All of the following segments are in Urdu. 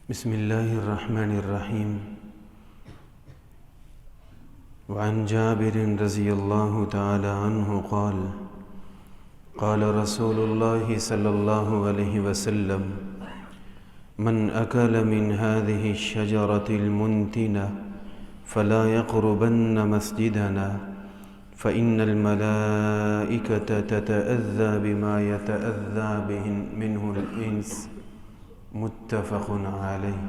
بسم الله الرحمن الرحيم. وعن جابر رضي الله تعالى عنه قال قال رسول الله صلى الله عليه وسلم: من أكل من هذه الشجرة المنتنة فلا يقربن مسجدنا فإن الملائكة تتأذى بما يتأذى منه الإنس. متفق علیہ.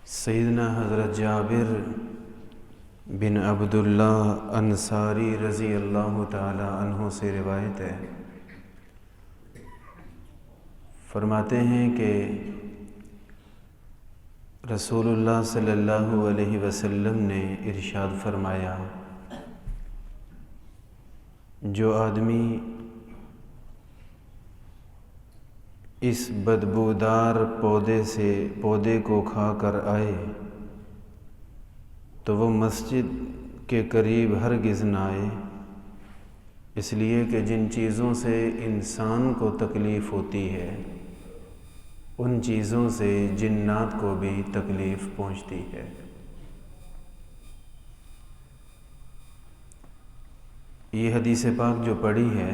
سیدنا حضرت جابر بن عبداللہ انصاری رضی اللہ تعالی عنہ سے روایت ہے، فرماتے ہیں کہ رسول اللہ صلی اللہ علیہ وسلم نے ارشاد فرمایا: جو آدمی اس بدبودار پودے کو کھا کر آئے تو وہ مسجد کے قریب ہرگز نہ آئے، اس لیے کہ جن چیزوں سے انسان کو تکلیف ہوتی ہے ان چیزوں سے جنات کو بھی تکلیف پہنچتی ہے. یہ حدیث پاک جو پڑھی ہے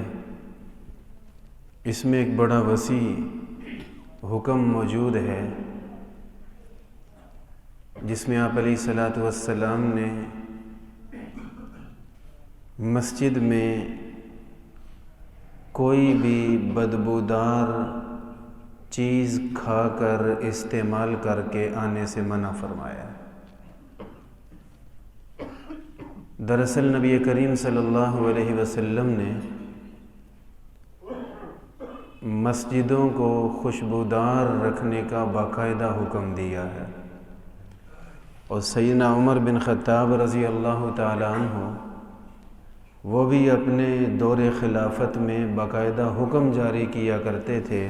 اس میں ایک بڑا وسیع حکم موجود ہے، جس میں آپ علیہ الصلاۃ والسلام نے مسجد میں کوئی بھی بدبودار چیز کھا کر استعمال کر کے آنے سے منع فرمایا. دراصل نبی کریم صلی اللہ علیہ وسلم نے مسجدوں کو خوشبودار رکھنے کا باقاعدہ حکم دیا ہے، اور سیدنا عمر بن خطاب رضی اللہ تعالی عنہ وہ بھی اپنے دور خلافت میں باقاعدہ حکم جاری کیا کرتے تھے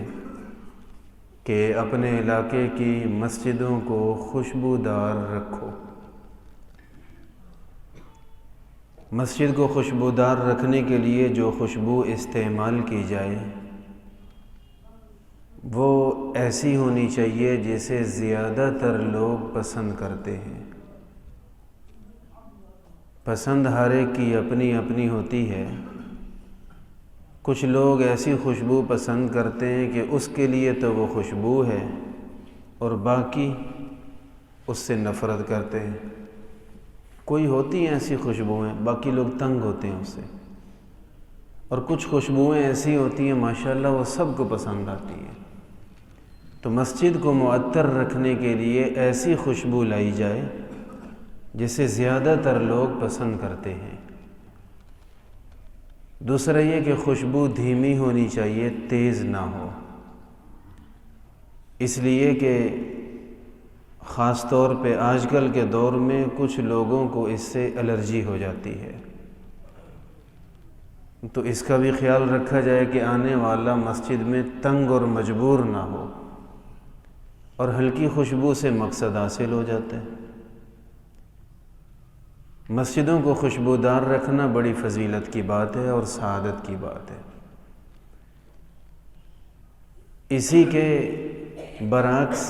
کہ اپنے علاقے کی مسجدوں کو خوشبودار رکھو. مسجد کو خوشبودار رکھنے کے لیے جو خوشبو استعمال کی جائے وہ ایسی ہونی چاہیے جسے زیادہ تر لوگ پسند کرتے ہیں. پسند ہر ایک کی اپنی اپنی ہوتی ہے. کچھ لوگ ایسی خوشبو پسند کرتے ہیں کہ اس کے لیے تو وہ خوشبو ہے اور باقی اس سے نفرت کرتے ہیں. کوئی ہوتی ہیں ایسی خوشبوئیں، باقی لوگ تنگ ہوتے ہیں اس سے، اور کچھ خوشبوئیں ایسی ہوتی ہیں ماشاءاللہ وہ سب کو پسند آتی ہیں. تو مسجد کو معطر رکھنے کے لیے ایسی خوشبو لائی جائے جسے زیادہ تر لوگ پسند کرتے ہیں. دوسرا یہ کہ خوشبو دھیمی ہونی چاہیے، تیز نہ ہو، اس لیے کہ خاص طور پہ آج کل کے دور میں کچھ لوگوں کو اس سے الرجی ہو جاتی ہے. تو اس کا بھی خیال رکھا جائے کہ آنے والا مسجد میں تنگ اور مجبور نہ ہو، اور ہلکی خوشبو سے مقصد حاصل ہو جاتا ہے. مسجدوں کو خوشبودار رکھنا بڑی فضیلت کی بات ہے اور سعادت کی بات ہے. اسی کے برعکس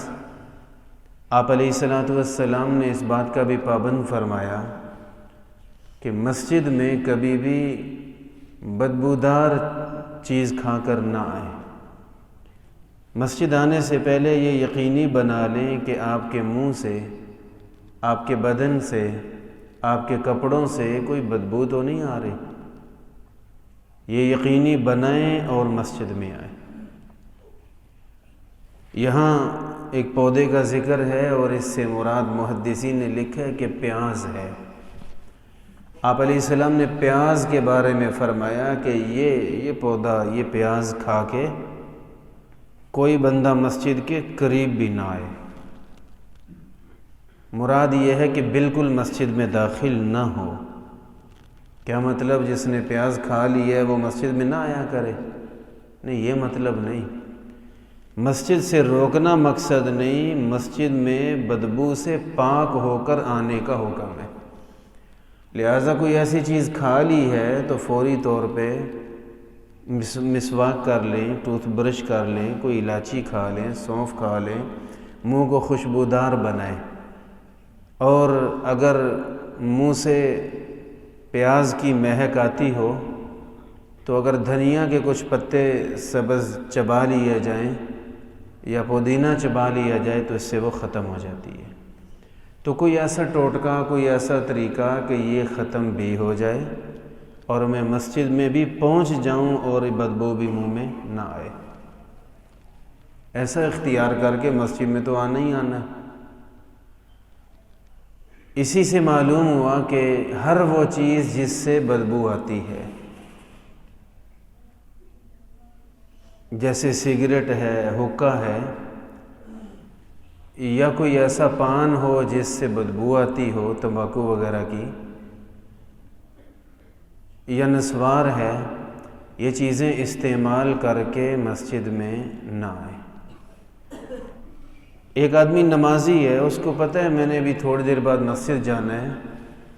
آپ علیہ الصلاۃ والسلام نے اس بات کا بھی پابند فرمایا کہ مسجد میں کبھی بھی بدبودار چیز کھا کر نہ آئیں. مسجد آنے سے پہلے یہ یقینی بنا لیں کہ آپ کے منہ سے، آپ کے بدن سے، آپ کے کپڑوں سے کوئی بدبو تو نہیں آ رہی. یہ یقینی بنائیں اور مسجد میں آئیں. یہاں ایک پودے کا ذکر ہے اور اس سے مراد محدثین نے لکھا ہے کہ پیاز ہے. آپ علیہ السلام نے پیاز کے بارے میں فرمایا کہ یہ پودا، یہ پیاز کھا کے کوئی بندہ مسجد کے قریب بھی نہ آئے. مراد یہ ہے کہ بالکل مسجد میں داخل نہ ہو. کیا مطلب جس نے پیاز کھا لی ہے وہ مسجد میں نہ آیا کرے؟ نہیں، یہ مطلب نہیں. مسجد سے روکنا مقصد نہیں، مسجد میں بدبو سے پاک ہو کر آنے کا حکم ہے. لہٰذا کوئی ایسی چیز کھا لی ہے تو فوری طور پہ مسواک کر لیں، ٹوتھ برش کر لیں، کوئی الائچی کھا لیں، سونف کھا لیں، منہ کو خوشبودار بنائیں۔ اور اگر منہ سے پیاز کی مہک آتی ہو تو اگر دھنیا کے کچھ پتے سبز چبا لیے جائیں یا پودینہ چبا لیا جائے تو اس سے وہ ختم ہو جاتی ہے۔ تو کوئی ایسا ٹوٹکا، کوئی ایسا طریقہ کہ یہ ختم بھی ہو جائے اور میں مسجد میں بھی پہنچ جاؤں اور بدبو بھی منہ میں نہ آئے، ایسا اختیار کر کے مسجد میں تو آنا ہی آنا ہے۔ اسی سے معلوم ہوا کہ ہر وہ چیز جس سے بدبو آتی ہے، جیسے سگریٹ ہے، حقہ ہے، یا کوئی ایسا پان ہو جس سے بدبو آتی ہو، تمباکو وغیرہ کی، یا نسوار ہے، یہ چیزیں استعمال کر کے مسجد میں نہ آئیں۔ ایک آدمی نمازی ہے، اس کو پتہ ہے میں نے ابھی تھوڑی دیر بعد مسجد جانا ہے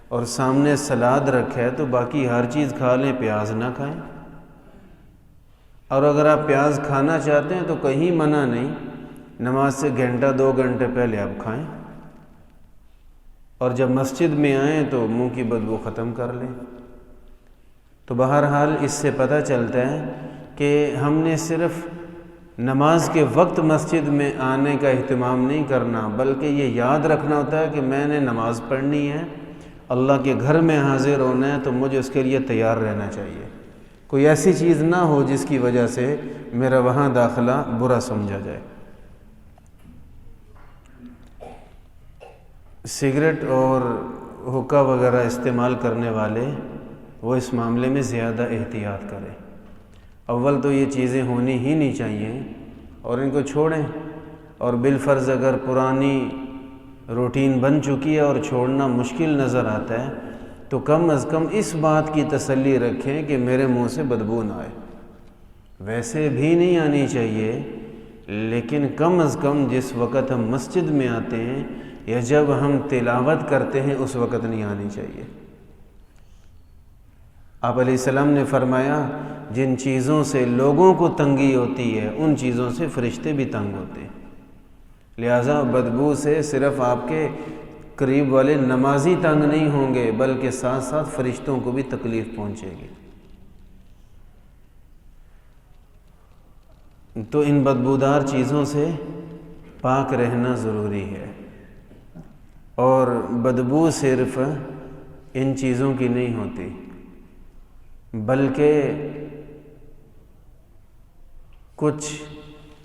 اور سامنے سلاد رکھا ہے تو باقی ہر چیز کھا لیں، پیاز نہ کھائیں۔ اور اگر آپ پیاز کھانا چاہتے ہیں تو کہیں منع نہیں، نماز سے گھنٹہ 2 گھنٹے پہلے آپ کھائیں، اور جب مسجد میں آئیں تو منہ کی بدبو ختم کر لیں۔ تو بہرحال اس سے پتہ چلتا ہے کہ ہم نے صرف نماز کے وقت مسجد میں آنے کا اہتمام نہیں کرنا، بلکہ یہ یاد رکھنا ہوتا ہے کہ میں نے نماز پڑھنی ہے، اللہ کے گھر میں حاضر ہونا ہے، تو مجھے اس کے لیے تیار رہنا چاہیے۔ کوئی ایسی چیز نہ ہو جس کی وجہ سے میرا وہاں داخلہ برا سمجھا جائے۔ سگریٹ اور حقہ وغیرہ استعمال کرنے والے وہ اس معاملے میں زیادہ احتیاط کریں۔ اول تو یہ چیزیں ہونی ہی نہیں چاہیے اور ان کو چھوڑیں، اور بالفرض اگر پرانی روٹین بن چکی ہے اور چھوڑنا مشکل نظر آتا ہے تو کم از کم اس بات کی تسلی رکھیں کہ میرے منہ سے بدبو نہ آئے۔ ویسے بھی نہیں آنی چاہیے، لیکن کم از کم جس وقت ہم مسجد میں آتے ہیں یا جب ہم تلاوت کرتے ہیں اس وقت نہیں آنی چاہیے۔ آپ علیہ السلام نے فرمایا جن چیزوں سے لوگوں کو تنگی ہوتی ہے ان چیزوں سے فرشتے بھی تنگ ہوتے ہیں، لہٰذا بدبو سے صرف آپ کے قریب والے نمازی تنگ نہیں ہوں گے بلکہ ساتھ ساتھ فرشتوں کو بھی تکلیف پہنچے گی۔ تو ان بدبودار چیزوں سے پاک رہنا ضروری ہے، اور بدبو صرف ان چیزوں کی نہیں ہوتی بلکہ کچھ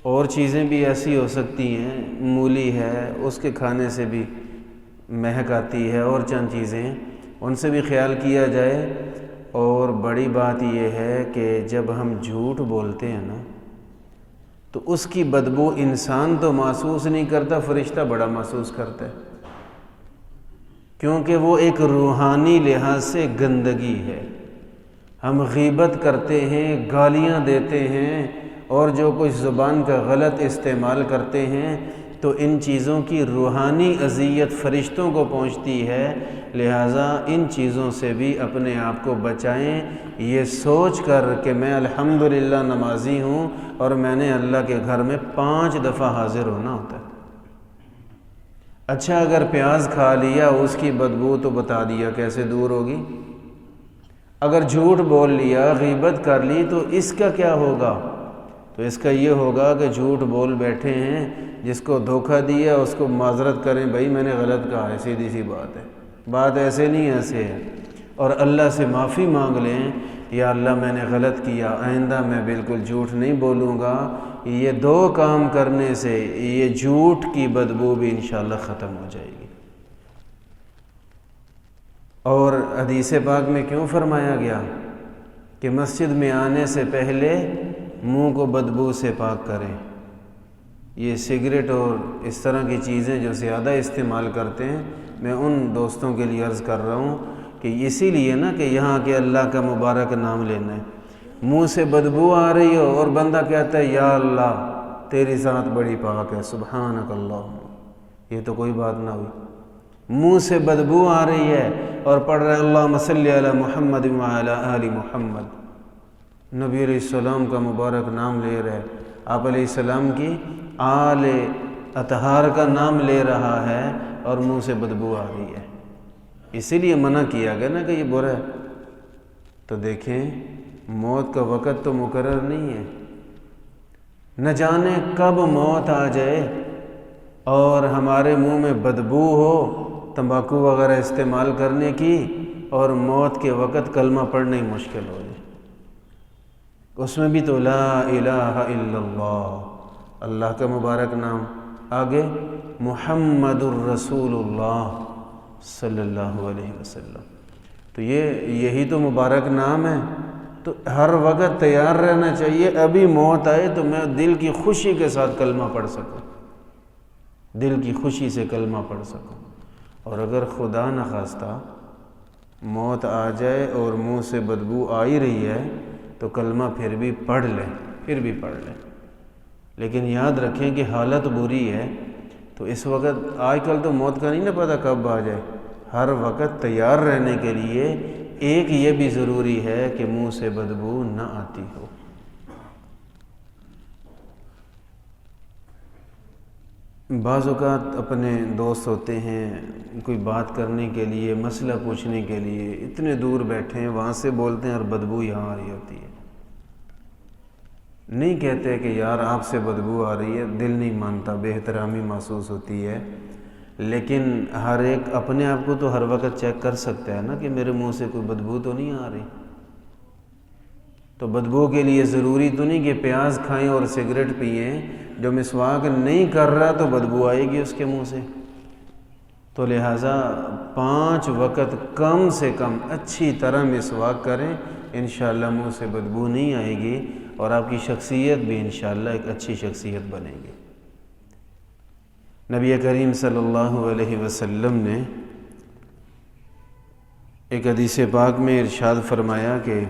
اور چیزیں بھی ایسی ہو سکتی ہیں، مولی ہے اس کے کھانے سے بھی مہک آتی ہے، اور چند چیزیں ان سے بھی خیال کیا جائے۔ اور بڑی بات یہ ہے کہ جب ہم جھوٹ بولتے ہیں نا تو اس کی بدبو انسان تو محسوس نہیں کرتا، فرشتہ بڑا محسوس کرتا ہے، کیونکہ وہ ایک روحانی لحاظ سے گندگی ہے۔ ہم غیبت کرتے ہیں، گالیاں دیتے ہیں اور جو کچھ زبان کا غلط استعمال کرتے ہیں تو ان چیزوں کی روحانی اذیت فرشتوں کو پہنچتی ہے، لہٰذا ان چیزوں سے بھی اپنے آپ کو بچائیں، یہ سوچ کر کہ میں الحمدللہ نمازی ہوں اور میں نے اللہ کے گھر میں 5 دفعہ حاضر ہونا ہوتا ہے۔ اچھا اگر پیاز کھا لیا اس کی بدبو تو بتا دیا کیسے دور ہوگی، اگر جھوٹ بول لیا، غیبت کر لی تو اس کا کیا ہوگا؟ تو اس کا یہ ہوگا کہ جھوٹ بول بیٹھے ہیں، جس کو دھوکہ دیا اس کو معذرت کریں، بھائی میں نے غلط کہا ہے، سیدھی سی بات ہے، بات ایسے نہیں ایسے ہے، اور اللہ سے معافی مانگ لیں، یا اللہ میں نے غلط کیا، آئندہ میں بالکل جھوٹ نہیں بولوں گا۔ یہ 2 کام کرنے سے یہ جھوٹ کی بدبو بھی انشاءاللہ ختم ہو جائے گی۔ اور حدیث پاک میں کیوں فرمایا گیا کہ مسجد میں آنے سے پہلے منہ کو بدبو سے پاک کریں؟ یہ سگریٹ اور اس طرح کی چیزیں جو زیادہ استعمال کرتے ہیں، میں ان دوستوں کے لیے عرض کر رہا ہوں کہ اسی لیے نا کہ یہاں کے اللہ کا مبارک نام لینا ہے، منہ سے بدبو آ رہی ہو اور بندہ کہتا ہے یا اللہ تیری ذات بڑی پاک ہے، سبحانک اللہ، یہ تو کوئی بات نہ ہوئی۔ منہ سے بدبو آ رہی ہے اور پڑھ رہے اللہم صلی علی محمد وعلی آل محمد، نبی علیہ السلام کا مبارک نام لے رہا ہے، آپ علیہ السلام کی آل اطہار کا نام لے رہا ہے اور منہ سے بدبو آ رہی ہے، اسی لیے منع کیا گیا نا کہ یہ برا ہے۔ تو دیکھیں موت کا وقت تو مقرر نہیں ہے، نہ جانے کب موت آ جائے اور ہمارے منہ میں بدبو ہو تمباکو وغیرہ استعمال کرنے کی، اور موت کے وقت کلمہ پڑھنا ہی مشکل ہو جائے۔ اس میں بھی تو لا الہ الا اللہ، اللہ کا مبارک نام، آگے محمد الرسول اللہ صلی اللہ علیہ وسلم، تو یہی تو مبارک نام ہے۔ تو ہر وقت تیار رہنا چاہیے، ابھی موت آئے تو میں دل کی خوشی کے ساتھ کلمہ پڑھ سکوں، دل کی خوشی سے کلمہ پڑھ سکوں۔ اور اگر خدا نخواستہ موت آ جائے اور منہ سے بدبو آ ہی رہی ہے تو کلمہ پھر بھی پڑھ لیں، لیکن یاد رکھیں کہ حالت بری ہے، تو اس وقت آج کل تو موت کا نہیں نا پتہ کب آ جائے، ہر وقت تیار رہنے کے لیے ایک یہ بھی ضروری ہے کہ منہ سے بدبو نہ آتی ہو۔ بعض اوقات اپنے دوست ہوتے ہیں، کوئی بات کرنے کے لیے، مسئلہ پوچھنے کے لیے اتنے دور بیٹھے ہیں، وہاں سے بولتے ہیں اور بدبو یہاں آ رہی ہوتی ہے۔ نہیں کہتے کہ یار آپ سے بدبو آ رہی ہے، دل نہیں مانتا، بے احترامی محسوس ہوتی ہے، لیکن ہر ایک اپنے آپ کو تو ہر وقت چیک کر سکتا ہے نا کہ میرے منہ سے کوئی بدبو تو نہیں آ رہی۔ تو بدبو کے لیے ضروری تو نہیں کہ پیاز کھائیں اور سگریٹ پئیں، جو مسواک نہیں کر رہا تو بدبو آئے گی اس کے منہ سے۔ تو لہٰذا 5 وقت کم سے کم اچھی طرح مسواک کریں، انشاءاللہ منہ سے بدبو نہیں آئے گی، اور آپ کی شخصیت بھی انشاءاللہ ایک اچھی شخصیت بنے گی۔ نبی کریم صلی اللہ علیہ وسلم نے ایک حدیث پاک میں ارشاد فرمایا کہ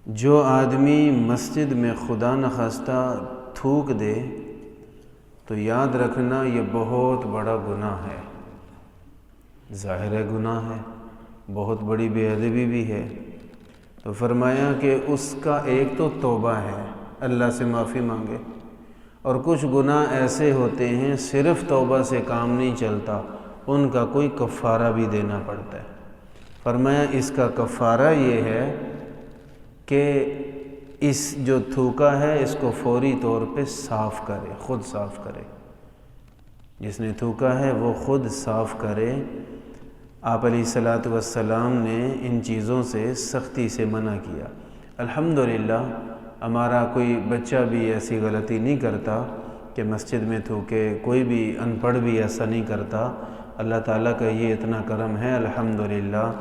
جو آدمی مسجد میں خدا نخواستہ تھوک دے تو یاد رکھنا یہ بہت بڑا گناہ ہے، ظاہر ہے گناہ ہے، بہت بڑی بے ادبی بھی ہے۔ تو فرمایا کہ اس کا ایک تو توبہ ہے، اللہ سے معافی مانگے، اور کچھ گناہ ایسے ہوتے ہیں صرف توبہ سے کام نہیں چلتا، ان کا کوئی کفارہ بھی دینا پڑتا ہے۔ فرمایا اس کا کفارہ یہ ہے کہ اس جو تھوکا ہے اس کو فوری طور پہ صاف کرے، خود صاف کرے، جس نے تھوکا ہے وہ خود صاف کرے۔ آپ علیہ الصلاۃ والسلام نے ان چیزوں سے سختی سے منع کیا۔ الحمدللہ ہمارا کوئی بچہ بھی ایسی غلطی نہیں کرتا کہ مسجد میں تھوکے، کوئی بھی ان پڑھ بھی ایسا نہیں کرتا، اللہ تعالیٰ کا یہ اتنا کرم ہے الحمدللہ۔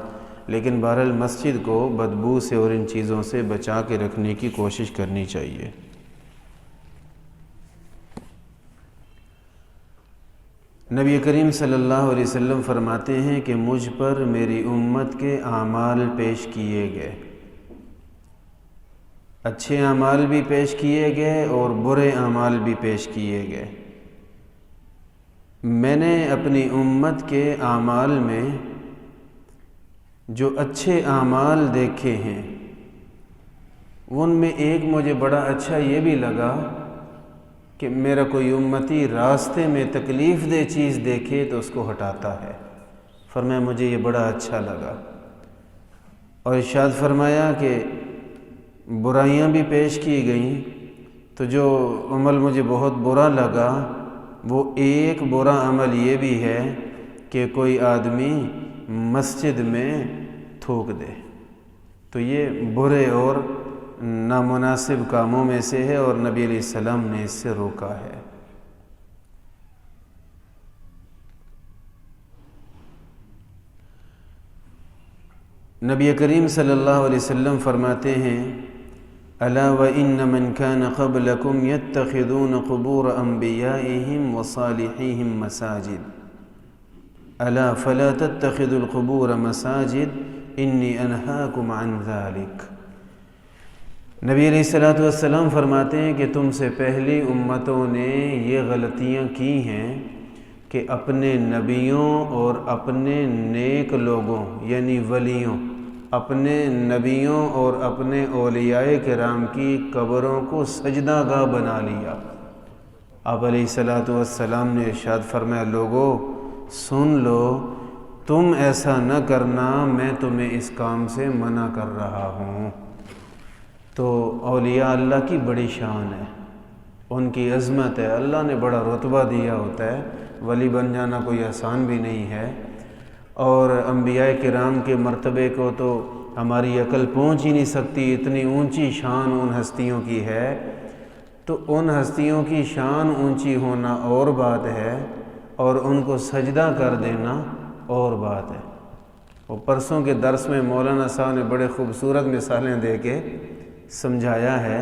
لیکن بہرحال مسجد کو بدبو سے اور ان چیزوں سے بچا کے رکھنے کی کوشش کرنی چاہیے۔ نبی کریم صلی اللہ علیہ وسلم فرماتے ہیں کہ مجھ پر میری امت کے اعمال پیش کیے گئے، اچھے اعمال بھی پیش کیے گئے اور برے اعمال بھی پیش کیے گئے۔ میں نے اپنی امت کے اعمال میں جو اچھے اعمال دیکھے ہیں ان میں ایک مجھے بڑا اچھا یہ بھی لگا کہ میرا کوئی امتی راستے میں تکلیف دہ چیز دیکھے تو اس کو ہٹاتا ہے، فرمایا مجھے یہ بڑا اچھا لگا۔ اور ارشاد فرمایا کہ برائیاں بھی پیش کی گئیں، تو جو عمل مجھے بہت برا لگا وہ ایک برا عمل یہ بھی ہے کہ کوئی آدمی مسجد میں تھوک دے، تو یہ برے اور نامناسب کاموں میں سے ہے اور نبی علیہ السلام نے اس سے روکا ہے۔ نبی کریم صلی اللہ علیہ وسلم فرماتے ہیں الا وَإِنَّ مَنْ كَانَ قَبْلَكُمْ يَتَّخِذُونَ قُبُورَ أَنْبِيَائِهِمْ وَصَالِحِيهِمْ مَسَاجِدَ أَلَا فَلَا تَتَّخِذُوا الْقُبُورَ مَسَاجِدَ إِنِّي أَنْهَاكُمْ عَنْ ذَلِكَ۔ نبی علیہ السلام فرماتے ہیں کہ تم سے پہلی امتوں نے یہ غلطیاں کی ہیں کہ اپنے نبیوں اور اپنے نیک لوگوں یعنی ولیوں اپنے نبیوں اور اپنے اولیاء کرام کی قبروں کو سجدہ گاہ بنا لیا۔ آپ علیہ الصلوۃ والسلام نے ارشاد فرمایا، لوگو سن لو، تم ایسا نہ کرنا، میں تمہیں اس کام سے منع کر رہا ہوں۔ تو اولیاء اللہ کی بڑی شان ہے، ان کی عظمت ہے، اللہ نے بڑا رتبہ دیا ہوتا ہے، ولی بن جانا کوئی آسان بھی نہیں ہے، اور انبیاء کرام کے مرتبے کو تو ہماری عقل پہنچ ہی نہیں سکتی، اتنی اونچی شان ان ہستیوں کی ہے۔ تو ان ہستیوں کی شان اونچی ہونا اور بات ہے، اور ان کو سجدہ کر دینا اور بات ہے۔ وہ پرسوں کے درس میں مولانا صاحب نے بڑے خوبصورت مثالیں دے کے سمجھایا ہے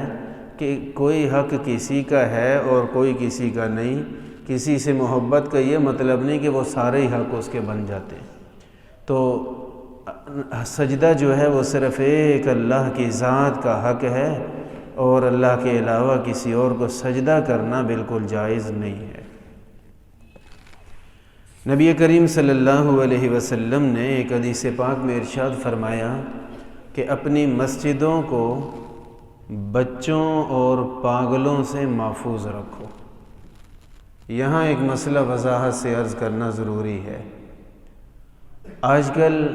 کہ کوئی حق کسی کا ہے اور کوئی کسی کا نہیں۔ کسی سے محبت کا یہ مطلب نہیں کہ وہ سارے ہی حق اس کے بن جاتے ہیں۔ تو سجدہ جو ہے وہ صرف ایک اللہ کی ذات کا حق ہے، اور اللہ کے علاوہ کسی اور کو سجدہ کرنا بالکل جائز نہیں ہے۔ نبی کریم صلی اللہ علیہ وسلم نے ایک حدیث پاک میں ارشاد فرمایا کہ اپنی مسجدوں کو بچوں اور پاگلوں سے محفوظ رکھو۔ یہاں ایک مسئلہ وضاحت سے عرض کرنا ضروری ہے۔ آج کل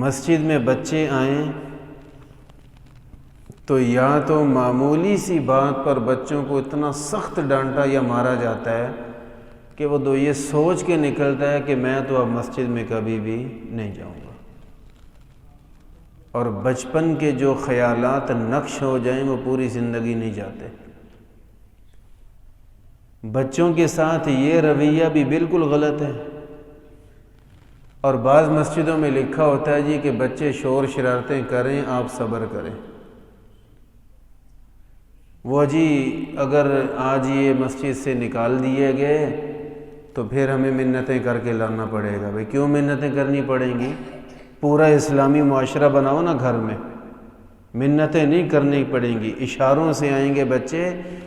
مسجد میں بچے آئیں تو یا تو معمولی سی بات پر بچوں کو اتنا سخت ڈانٹا یا مارا جاتا ہے کہ وہ تو یہ سوچ کے نکلتا ہے کہ میں تو اب مسجد میں کبھی بھی نہیں جاؤں گا، اور بچپن کے جو خیالات نقش ہو جائیں وہ پوری زندگی نہیں جاتے۔ بچوں کے ساتھ یہ رویہ بھی بالکل غلط ہے، اور بعض مسجدوں میں لکھا ہوتا ہے جی کہ بچے شور شرارتیں کریں آپ صبر کریں۔ وہ جی اگر آج یہ مسجد سے نکال دیے گئے تو پھر ہمیں منتیں کر کے لانا پڑے گا۔ بھئی کیوں منتیں کرنی پڑیں گی؟ پورا اسلامی معاشرہ بناؤ نا گھر میں، منتیں نہیں کرنی پڑیں گی، اشاروں سے آئیں گے بچے،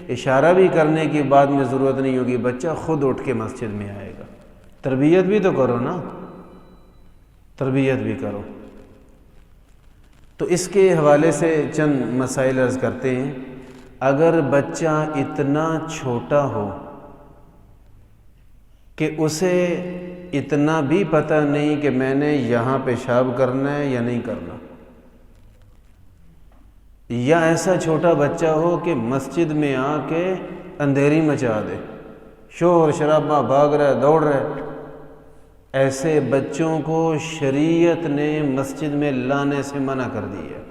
اشارہ بھی کرنے کی بعد میں ضرورت نہیں ہوگی، بچہ خود اٹھ کے مسجد میں آئے گا۔ تربیت بھی تو کرو نا، تربیت بھی کرو۔ تو اس کے حوالے سے چند مسائل عرض کرتے ہیں۔ اگر بچہ اتنا چھوٹا ہو کہ اسے اتنا بھی پتہ نہیں کہ میں نے یہاں پیشاب کرنا ہے یا نہیں کرنا، یا ایسا چھوٹا بچہ ہو کہ مسجد میں آ کے اندھیری مچا دے، شور شرابہ، بھاگ رہا ہے، دوڑ رہا ہے، ایسے بچوں کو شریعت نے مسجد میں لانے سے منع کر دی ہے۔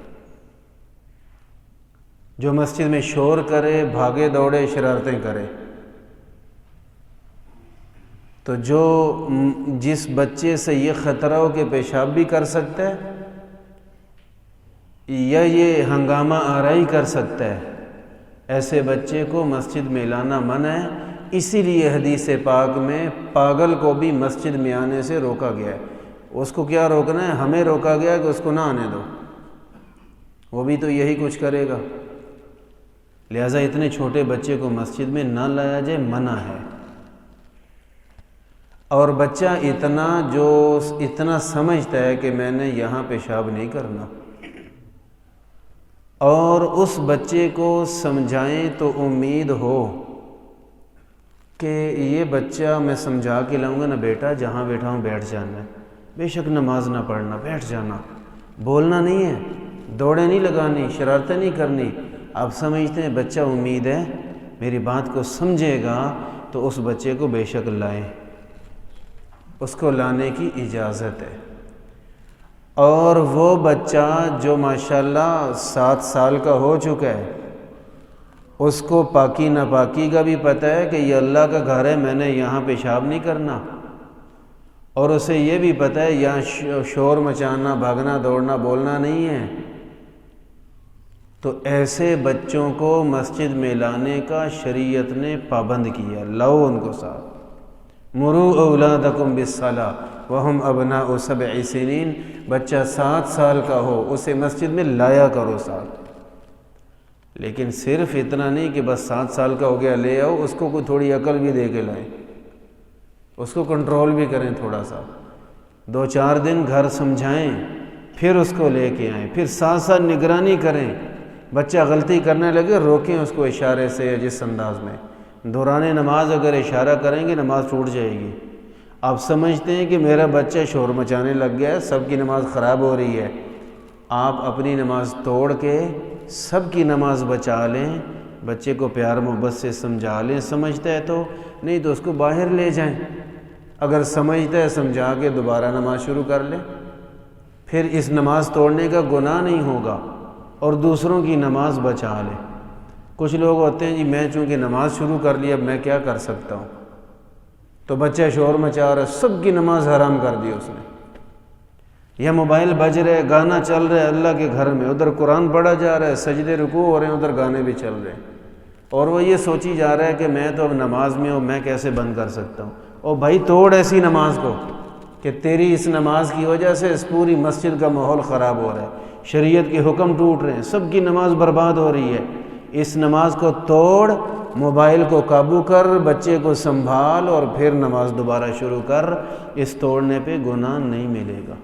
جو مسجد میں شور کرے، بھاگے دوڑے، شرارتیں کرے، تو جس بچے سے یہ خطرہ ہو کہ پیشاب بھی کر سکتا ہے یا یہ ہنگامہ آرائی کر سکتا ہے، ایسے بچے کو مسجد میں لانا منع ہے۔ اسی لیے حدیث پاک میں پاگل کو بھی مسجد میں آنے سے روکا گیا ہے۔ اس کو کیا روکنا ہے؟ ہمیں روکا گیا کہ اس کو نہ آنے دو، وہ بھی تو یہی کچھ کرے گا۔ لہٰذا اتنے چھوٹے بچے کو مسجد میں نہ لایا جائے، منع ہے۔ اور بچہ اتنا سمجھتا ہے کہ میں نے یہاں پیشاب نہیں کرنا، اور اس بچے کو سمجھائیں تو امید ہو کہ یہ بچہ میں سمجھا کے لاؤں گا نا، بیٹا جہاں بیٹھا ہوں بیٹھ جانا ہے، بے شک نماز نہ پڑھنا، بیٹھ جانا، بولنا نہیں ہے، دوڑیں نہیں لگانی، شرارتیں نہیں کرنی۔ آپ سمجھتے ہیں بچہ امید ہے میری بات کو سمجھے گا، تو اس بچے کو بے شک لائیں، اس کو لانے کی اجازت ہے۔ اور وہ بچہ جو ماشاءاللہ 7 سال کا ہو چکا ہے، اس کو پاکی ناپاکی کا بھی پتہ ہے کہ یہ اللہ کا گھر ہے، میں نے یہاں پیشاب نہیں کرنا، اور اسے یہ بھی پتہ ہے یہاں شور مچانا، بھاگنا دوڑنا، بولنا نہیں ہے، تو ایسے بچوں کو مسجد میں لانے کا شریعت نے پابند کیا۔ لاؤ ان کو ساتھ، مروا اولادکم بالصلاۃ وہم ابناء 7 سنین، بچہ 7 سال کا ہو اسے مسجد میں لایا کرو ساتھ۔ لیکن صرف اتنا نہیں کہ بس 7 سال کا ہو گیا لے آؤ، اس کو کوئی تھوڑی عقل بھی دے کے لائیں، اس کو کنٹرول بھی کریں، تھوڑا سا 2-4 دن گھر سمجھائیں پھر اس کو لے کے آئیں، پھر ساتھ ساتھ نگرانی کریں، بچہ غلطی کرنے لگے روکیں اس کو اشارے سے یا جس انداز میں۔ دوران نماز اگر اشارہ کریں گے نماز ٹوٹ جائے گی۔ آپ سمجھتے ہیں کہ میرا بچہ شور مچانے لگ گیا ہے، سب کی نماز خراب ہو رہی ہے، آپ اپنی نماز توڑ کے سب کی نماز بچا لیں، بچے کو پیار محبت سے سمجھا لیں، سمجھتا ہے تو، نہیں تو اس کو باہر لے جائیں، اگر سمجھتا ہے سمجھا کے دوبارہ نماز شروع کر لیں، پھر اس نماز توڑنے کا گناہ نہیں ہوگا اور دوسروں کی نماز بچا لیں۔ کچھ لوگ ہوتے ہیں جی میں چونکہ نماز شروع کر لی اب میں کیا کر سکتا ہوں، تو بچہ شور مچا رہا ہے، سب کی نماز حرام کر دی اس نے، یا موبائل بج رہے، گانا چل رہا ہے اللہ کے گھر میں، ادھر قرآن پڑھا جا رہا ہے، سجدے رکوع ہو رہے ہیں، ادھر گانے بھی چل رہے ہیں، اور وہ یہ سوچی جا رہا ہے کہ میں تو اب نماز میں ہوں، میں کیسے بند کر سکتا ہوں۔ اور بھائی توڑ ایسی نماز کو کہ تیری اس نماز کی وجہ سے اس پوری مسجد کا ماحول خراب ہو رہا ہے، شریعت کے حکم ٹوٹ رہے ہیں، سب کی نماز برباد ہو رہی ہے، اس نماز کو توڑ، موبائل کو قابو کر، بچے کو سنبھال اور پھر نماز دوبارہ شروع کر، اس توڑنے پہ گناہ نہیں ملے گا۔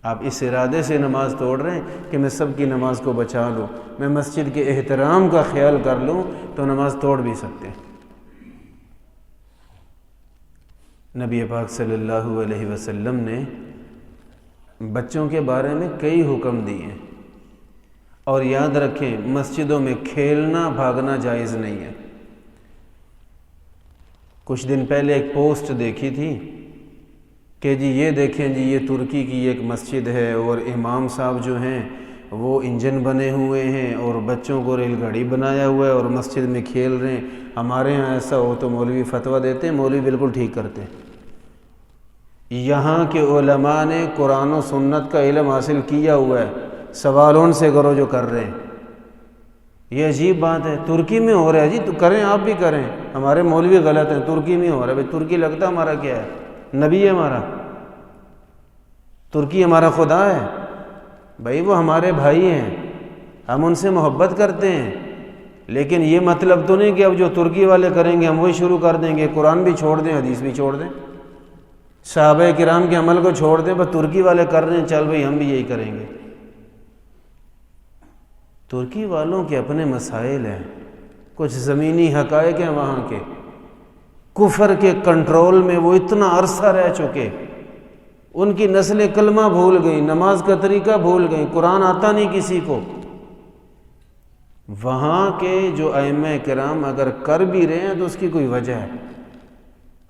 آپ اس ارادے سے نماز توڑ رہے ہیں کہ میں سب کی نماز کو بچا لوں، میں مسجد کے احترام کا خیال کر لوں، تو نماز توڑ بھی سکتے ہیں۔ نبی پاک صلی اللہ علیہ وسلم نے بچوں کے بارے میں کئی حکم دیے ہیں، اور یاد رکھیں مسجدوں میں کھیلنا بھاگنا جائز نہیں ہے۔ کچھ دن پہلے ایک پوسٹ دیکھی تھی کہ جی یہ دیکھیں جی یہ ترکی کی ایک مسجد ہے اور امام صاحب جو ہیں وہ انجن بنے ہوئے ہیں اور بچوں کو ریل گاڑی بنایا ہوا ہے اور مسجد میں کھیل رہے ہیں۔ ہمارے ہاں ایسا ہو تو مولوی فتویٰ دیتے ہیں، مولوی بالکل ٹھیک کرتے ہیں۔ یہاں کے علماء نے قرآن و سنت کا علم حاصل کیا ہوا ہے، سوال ان سے کرو جو کر رہے ہیں۔ یہ عجیب بات ہے، ترکی میں ہو رہا ہے جی تو کریں، آپ بھی کریں، ہمارے مولوی غلط ہیں، ترکی میں ہو رہا ہے۔ بھائی ترکی لگتا ہمارا کیا ہے؟ نبی ہے ہمارا، ترکی ہمارا خدا ہے؟ بھائی وہ ہمارے بھائی ہیں، ہم ان سے محبت کرتے ہیں، لیکن یہ مطلب تو نہیں کہ اب جو ترکی والے کریں گے ہم وہی شروع کر دیں گے، قرآن بھی چھوڑ دیں، حدیث بھی چھوڑ دیں، صحابہ کرام کے عمل کو چھوڑ دیں، بس ترکی والے کر رہے ہیں چل بھائی ہم بھی یہی کریں گے۔ ترکی والوں کے اپنے مسائل ہیں، کچھ زمینی حقائق ہیں وہاں کے، کفر کے کنٹرول میں وہ اتنا عرصہ رہ چکے، ان کی نسلیں کلمہ بھول گئیں، نماز کا طریقہ بھول گئیں، قرآن آتا نہیں کسی کو۔ وہاں کے جو ائمہ کرام اگر کر بھی رہے ہیں تو اس کی کوئی وجہ ہے۔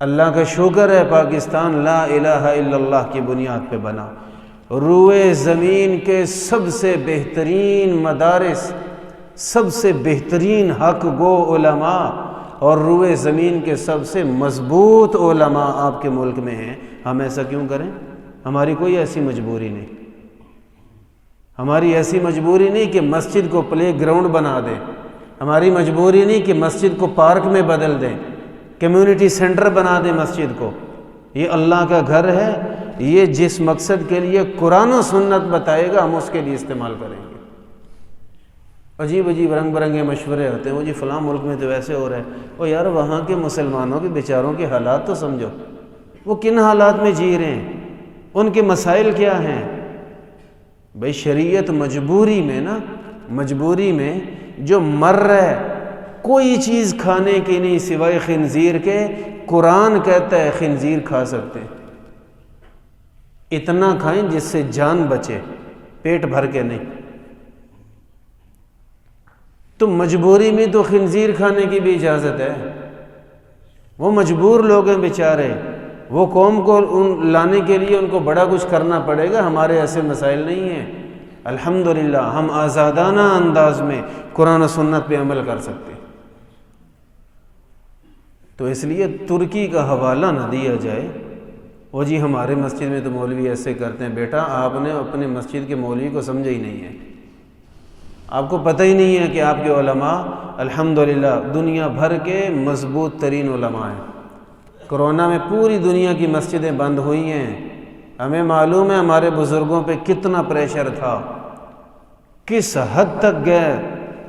اللہ کا شکر ہے پاکستان لا الہ الا اللہ کی بنیاد پہ بنا، روئے زمین کے سب سے بہترین مدارس، سب سے بہترین حق گو علماء اور روئے زمین کے سب سے مضبوط علماء آپ کے ملک میں ہیں۔ ہم ایسا کیوں کریں؟ ہماری کوئی ایسی مجبوری نہیں، ہماری ایسی مجبوری نہیں کہ مسجد کو پلے گراؤنڈ بنا دیں، ہماری مجبوری نہیں کہ مسجد کو پارک میں بدل دیں، کمیونٹی سینٹر بنا دیں مسجد کو۔ یہ اللہ کا گھر ہے، یہ جس مقصد کے لیے قرآن و سنت بتائے گا ہم اس کے لیے استعمال کریں گے۔ عجیب عجیب رنگ برنگے مشورے ہوتے ہیں، وہ جی فلاں ملک میں تو ویسے ہو رہا ہے۔ او یار وہاں کے مسلمانوں کے بیچاروں کے حالات تو سمجھو، وہ کن حالات میں جی رہے ہیں، ان کے مسائل کیا ہیں۔ بھئی شریعت مجبوری میں نا، مجبوری میں جو مر رہا ہے، کوئی چیز کھانے کی نہیں سوائے خنزیر کے، قرآن کہتا ہے خنزیر کھا سکتے ہیں، اتنا کھائیں جس سے جان بچے، پیٹ بھر کے نہیں۔ تو مجبوری میں تو خنزیر کھانے کی بھی اجازت ہے، وہ مجبور لوگ ہیں بیچارے، وہ قوم کو لانے کے لیے ان کو بڑا کچھ کرنا پڑے گا، ہمارے ایسے مسائل نہیں ہیں۔ الحمدللہ ہم آزادانہ انداز میں قرآن و سنت پہ عمل کر سکتے ہیں۔ تو اس لیے ترکی کا حوالہ نہ دیا جائے، وہ جی ہمارے مسجد میں تو مولوی ایسے کرتے ہیں۔ بیٹا آپ نے اپنے مسجد کے مولوی کو سمجھا ہی نہیں ہے، آپ کو پتہ ہی نہیں ہے کہ آپ کے علماء الحمدللہ دنیا بھر کے مضبوط ترین علماء ہیں۔ کرونا میں پوری دنیا کی مسجدیں بند ہوئی ہیں، ہمیں معلوم ہے ہمارے بزرگوں پہ کتنا پریشر تھا، کس حد تک گئے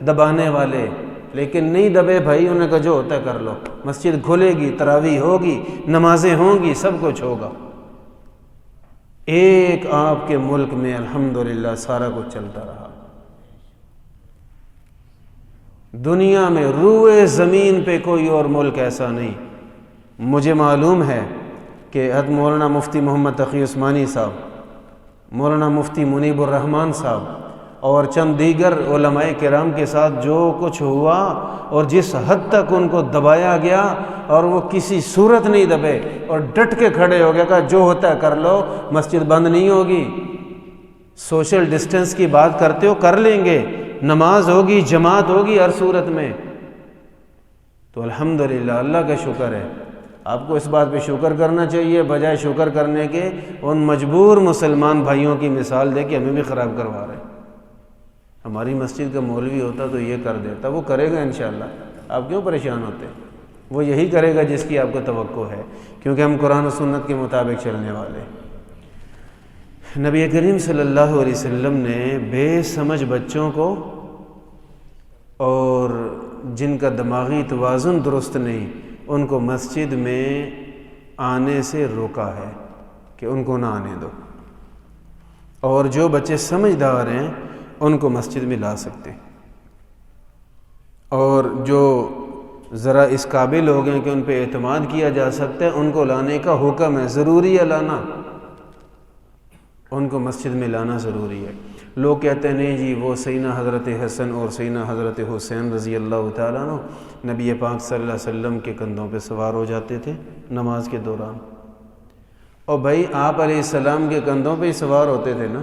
دبانے والے، لیکن نہیں دبے بھائی، انہوں نے کہا جو ہوتا ہے کر لو، مسجد کھلے گی، تراویح ہوگی، نمازیں ہوں گی، سب کچھ ہوگا۔ ایک آپ کے ملک میں الحمدللہ سارا کچھ چلتا رہا۔ دنیا میں روئے زمین پہ کوئی اور ملک ایسا نہیں۔ مجھے معلوم ہے کہ حضرت مولانا مفتی محمد تقی عثمانی صاحب، مولانا مفتی منیب الرحمن صاحب اور چند دیگر علماء کرام کے ساتھ جو کچھ ہوا اور جس حد تک ان کو دبایا گیا، اور وہ کسی صورت نہیں دبے اور ڈٹ کے کھڑے ہو گیا، کہا جو ہوتا ہے کر لو، مسجد بند نہیں ہوگی، سوشل ڈسٹنس کی بات کرتے ہو کر لیں گے، نماز ہوگی، جماعت ہوگی ہر صورت میں۔ تو الحمدللہ اللہ کا شکر ہے۔ آپ کو اس بات پہ شکر کرنا چاہیے، بجائے شکر کرنے کے ان مجبور مسلمان بھائیوں کی مثال دے کے ہمیں بھی خراب کروا رہے ہیں۔ ہماری مسجد کا مولوی ہوتا تو یہ کر دیتا، وہ کرے گا انشاءاللہ، آپ کیوں پریشان ہوتے؟ وہ یہی کرے گا جس کی آپ کو توقع ہے، کیونکہ ہم قرآن و سنت کے مطابق چلنے والے ہیں۔ نبی کریم صلی اللہ علیہ وسلم نے بے سمجھ بچوں کو اور جن کا دماغی توازن درست نہیں، ان کو مسجد میں آنے سے روکا ہے کہ ان کو نہ آنے دو، اور جو بچے سمجھدار ہیں ان کو مسجد میں لا سکتے، اور جو ذرا اس قابل ہو گئے کہ ان پہ اعتماد کیا جا سکتا ہے ان کو لانے کا حکم ہے، ضروری ہے لانا، ان کو مسجد میں لانا ضروری ہے۔ لوگ کہتے ہیں نہیں جی وہ سیدنا حضرت حسن اور سیدنا حضرت حسین رضی اللہ تعالیٰ عنہ نبی پاک صلی اللہ علیہ وسلم کے کندھوں پہ سوار ہو جاتے تھے نماز کے دوران۔ اور بھائی آپ علیہ السلام کے کندھوں پہ ہی سوار ہوتے تھے نا،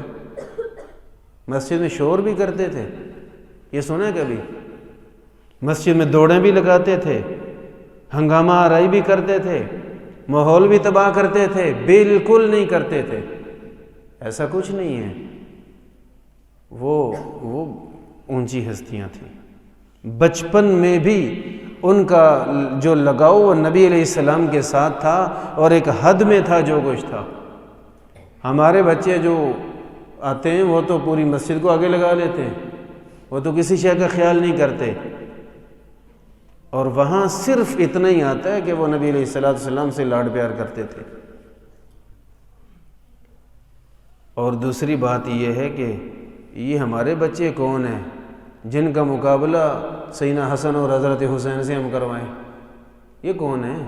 مسجد میں شور بھی کرتے تھے، یہ سنا ہے کبھی؟ مسجد میں دوڑیں بھی لگاتے تھے، ہنگامہ آرائی بھی کرتے تھے، ماحول بھی تباہ کرتے تھے؟ بالکل نہیں کرتے تھے، ایسا کچھ نہیں ہے۔ وہ اونچی ہستیاں تھیں، بچپن میں بھی ان کا جو لگاؤ وہ نبی علیہ السلام کے ساتھ تھا، اور ایک حد میں تھا جو کچھ تھا۔ ہمارے بچے جو آتے ہیں وہ تو پوری مسجد کو آگے لگا لیتے ہیں، وہ تو کسی شے کا خیال نہیں کرتے، اور وہاں صرف اتنا ہی آتا ہے کہ وہ نبی علیہ السلام سے لاڈ پیار کرتے تھے۔ اور دوسری بات یہ ہے کہ یہ ہمارے بچے کون ہیں جن کا مقابلہ سیدنا حسن اور حضرت حسین سے ہم کروائیں؟ یہ کون ہیں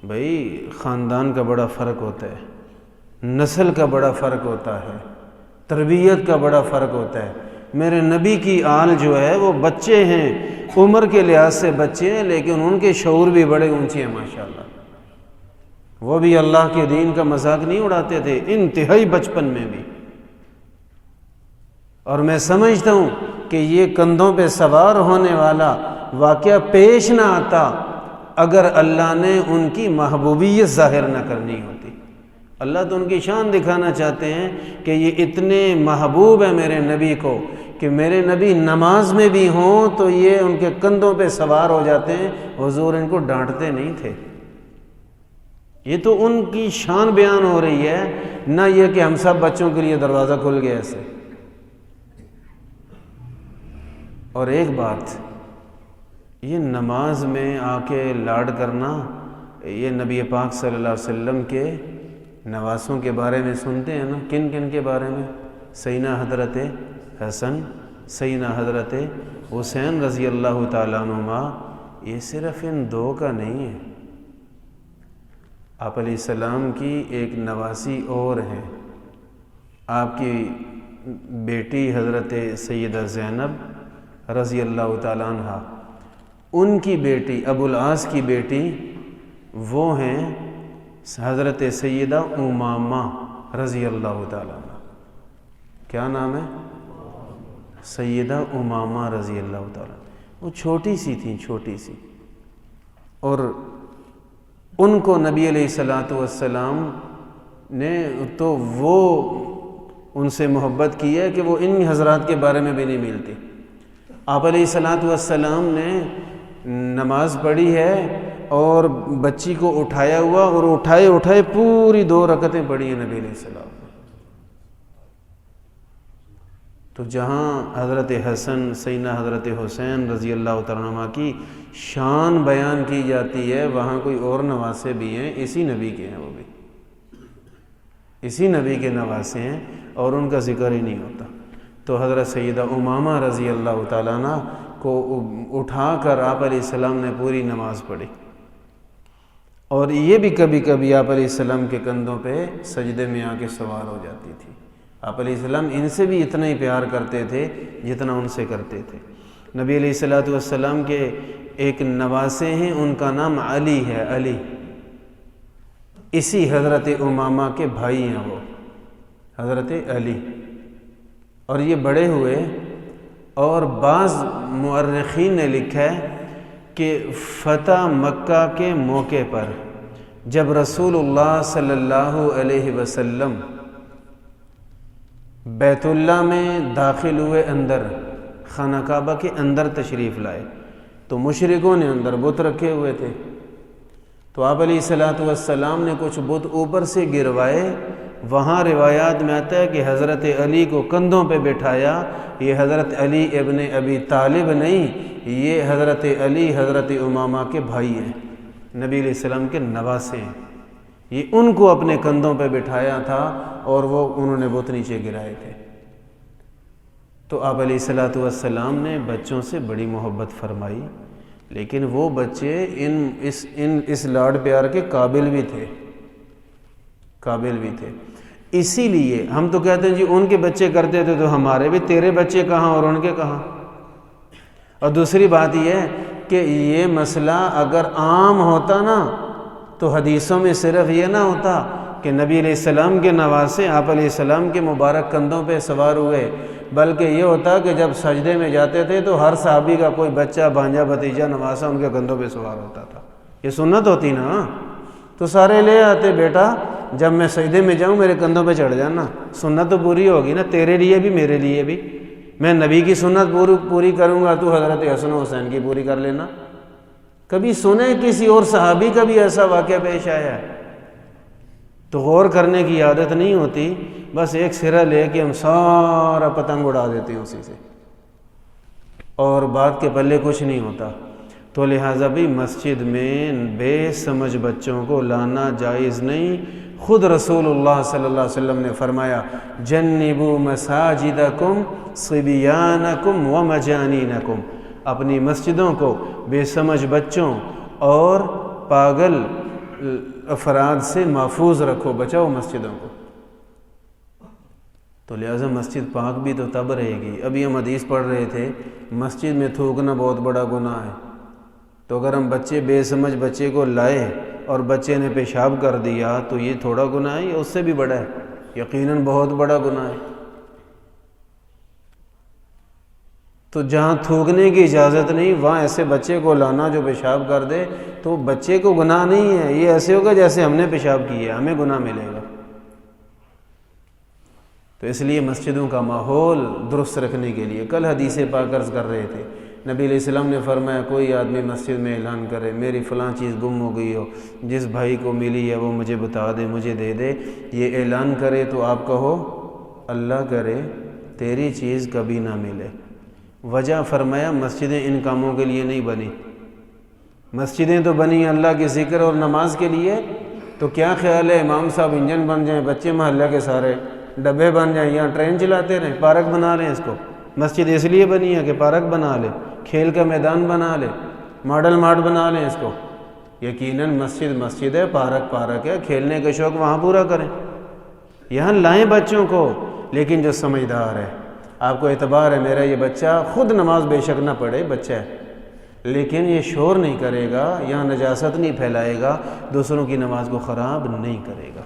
بھائی؟ خاندان کا بڑا فرق ہوتا ہے، نسل کا بڑا فرق ہوتا ہے، تربیت کا بڑا فرق ہوتا ہے۔ میرے نبی کی آل جو ہے وہ بچے ہیں، عمر کے لحاظ سے بچے ہیں، لیکن ان کے شعور بھی بڑے اونچے ہیں ماشاءاللہ۔ وہ بھی اللہ کے دین کا مذاق نہیں اڑاتے تھے، انتہائی بچپن میں بھی۔ اور میں سمجھتا ہوں کہ یہ کندھوں پہ سوار ہونے والا واقعہ پیش نہ آتا اگر اللہ نے ان کی محبوبیت ظاہر نہ کرنی ہوتی۔ اللہ تو ان کی شان دکھانا چاہتے ہیں کہ یہ اتنے محبوب ہیں میرے نبی کو کہ میرے نبی نماز میں بھی ہوں تو یہ ان کے کندھوں پہ سوار ہو جاتے ہیں، حضور ان کو ڈانٹتے نہیں تھے۔ یہ تو ان کی شان بیان ہو رہی ہے، نہ یہ کہ ہم سب بچوں کے لیے دروازہ کھل گیا ایسے۔ اور ایک بات، یہ نماز میں آ کے لاڈ کرنا، یہ نبی پاک صلی اللہ علیہ وسلم کے نواسوں کے بارے میں سنتے ہیں نا، کن کن کے بارے میں؟ سیدنا حضرت حسن، سیدنا حضرت حسین رضی اللہ تعالیٰ عنہما۔ یہ صرف ان دو کا نہیں ہے، آپ علیہ السلام کی ایک نواسی اور ہے، آپ کی بیٹی حضرت سیدہ زینب رضی اللہ تعالیٰ عنہ، ان کی بیٹی ابو العاص کی بیٹی وہ ہیں حضرت سیدہ امامہ رضی اللہ تعالیٰ عنہ۔ کیا نام ہے؟ سیدہ امامہ رضی اللہ تعالیٰ عنہ۔ وہ چھوٹی سی تھیں، چھوٹی سی، اور ان کو نبی علیہ السلام نے تو وہ ان سے محبت کی ہے کہ وہ ان حضرات کے بارے میں بھی نہیں ملتی۔ آپ علیہ السلام نے نماز پڑھی ہے اور بچی کو اٹھایا ہوا، اور اٹھائے اٹھائے پوری 2 رکعتیں پڑھی ہیں نبی علیہ السلام نے۔ تو جہاں حضرت حسن، سیدنا حضرت حسین رضی اللہ تعالیٰ عنہ کی شان بیان کی جاتی ہے، وہاں کوئی اور نواسے بھی ہیں، اسی نبی کے ہیں وہ بھی۔ اسی نبی کے نواسے ہیں اور ان کا ذکر ہی نہیں ہوتا۔ تو حضرت سیدہ امامہ رضی اللہ تعالیٰ عنہ کو اٹھا کر آپ علیہ السلام نے پوری نماز پڑھی، اور یہ بھی کبھی کبھی آپ علیہ السلام کے کندھوں پہ سجدے میں آ کے سوار ہو جاتی تھی۔ آپ علیہ السلام ان سے بھی اتنا ہی پیار کرتے تھے جتنا ان سے کرتے تھے۔ نبی علیہ السلام کے ایک نواسے ہیں، ان کا نام علی ہے، علی، اسی حضرت امامہ کے بھائی ہیں وہ، حضرت علی، اور یہ بڑے ہوئے۔ اور بعض مورخین نے لکھا ہے کہ فتح مکہ کے موقع پر جب رسول اللہ صلی اللہ علیہ وسلم بیت اللہ میں داخل ہوئے، اندر خانہ کعبہ کے اندر تشریف لائے، تو مشرکوں نے اندر بت رکھے ہوئے تھے، تو آپ علیہ السلام نے کچھ بت اوپر سے گروائے۔ وہاں روایات میں آتا ہے کہ حضرت علی کو کندھوں پہ بٹھایا۔ یہ حضرت علی ابن ابی طالب نہیں، یہ حضرت علی حضرت امامہ کے بھائی ہیں، نبی علیہ السلام کے نواسے ہیں۔ یہ ان کو اپنے کندھوں پہ بٹھایا تھا اور وہ انہوں نے بت نیچے گرائے تھے۔ تو آپ علیہ السلام نے بچوں سے بڑی محبت فرمائی، لیکن وہ بچے اس لاڈ پیار کے قابل بھی تھے۔ اسی لیے ہم تو کہتے ہیں جی ان کے بچے کرتے تھے تو ہمارے بھی، تیرے بچے کہاں اور ان کے کہاں؟ اور دوسری بات یہ ہے کہ یہ مسئلہ اگر عام ہوتا نا تو حدیثوں میں صرف یہ نہ ہوتا کہ نبی علیہ السلام کے نواسے آپ علیہ السلام کے مبارک کندھوں پہ سوار ہوئے، بلکہ یہ ہوتا کہ جب سجدے میں جاتے تھے تو ہر صحابی کا کوئی بچہ، بھانجا، بھتیجا، نواسا ان کے کندھوں پہ سوار ہوتا تھا۔ یہ سنت ہوتی نا، تو سارے لے آتے، بیٹا جب میں سجدے میں جاؤں میرے کندھوں پہ چڑھ جانا، سنت تو پوری ہوگی نا، تیرے لیے بھی میرے لیے بھی۔ میں نبی کی سنت پوری کروں گا، تو حضرت حسن و حسین کی پوری کر لینا۔ کبھی سنے کسی اور صحابی کا بھی ایسا واقعہ پیش آیا ہے؟ تو غور کرنے کی عادت نہیں ہوتی، بس ایک سرا لے کے ہم سارا پتنگ اڑا دیتے ہیں اسی سے، اور بات کے پلے کچھ نہیں ہوتا۔ تو لہٰذا بھی مسجد میں بے سمجھ بچوں کو لانا جائز نہیں۔ خود رسول اللہ صلی اللہ علیہ وسلم نے فرمایا، جنبوا مساجدکم صبیانکم ومجانینکم، اپنی مسجدوں کو بے سمجھ بچوں اور پاگل افراد سے محفوظ رکھو، بچاؤ مسجدوں کو۔ تو لہٰذا مسجد پاک بھی تو تب رہے گی۔ ابھی ہم حدیث پڑھ رہے تھے، مسجد میں تھوکنا بہت بڑا گناہ ہے، تو اگر ہم بے سمجھ بچے کو لائے اور بچے نے پیشاب کر دیا تو یہ تھوڑا گناہ ہے یا اس سے بھی بڑا ہے؟ یقیناً بہت بڑا گناہ ہے۔ تو جہاں تھوکنے کی اجازت نہیں وہاں ایسے بچے کو لانا جو پیشاب کر دے، تو بچے کو گناہ نہیں ہے، یہ ایسے ہوگا جیسے ہم نے پیشاب کیا، ہمیں گناہ ملے گا۔ تو اس لیے مسجدوں کا ماحول درست رکھنے کے لیے کل حدیث پاک عرض کر رہے تھے، نبی علیہ السلام نے فرمایا کوئی آدمی مسجد میں اعلان کرے میری فلاں چیز گم ہو گئی ہو، جس بھائی کو ملی ہے وہ مجھے بتا دے، مجھے دے دے، یہ اعلان کرے تو آپ کہو اللہ کرے تیری چیز کبھی نہ ملے۔ وجہ فرمایا مسجدیں ان کاموں کے لیے نہیں بنی، مسجدیں تو بنی اللہ کے ذکر اور نماز کے لیے۔ تو کیا خیال ہے امام صاحب انجن بن جائیں، بچے محلہ کے سارے ڈبے بن جائیں، یہاں ٹرین چلاتے رہیں، پارک بنا لیں اس کو؟ مسجد اس لیے بنی ہے کہ پارک بنا لے، کھیل کا میدان بنا لے، ماڈل مارٹ بنا لیں اس کو۔ یقیناً مسجد ہے، پارک ہے، کھیلنے کا شوق وہاں پورا کریں، یہاں لائیں بچوں کو۔ لیکن جو سمجھدار ہے، آپ کو اعتبار ہے میرا یہ بچہ خود نماز بے شک نہ پڑھے، بچہ ہے، لیکن یہ شور نہیں کرے گا، یہاں نجاست نہیں پھیلائے گا، دوسروں کی نماز کو خراب نہیں کرے گا۔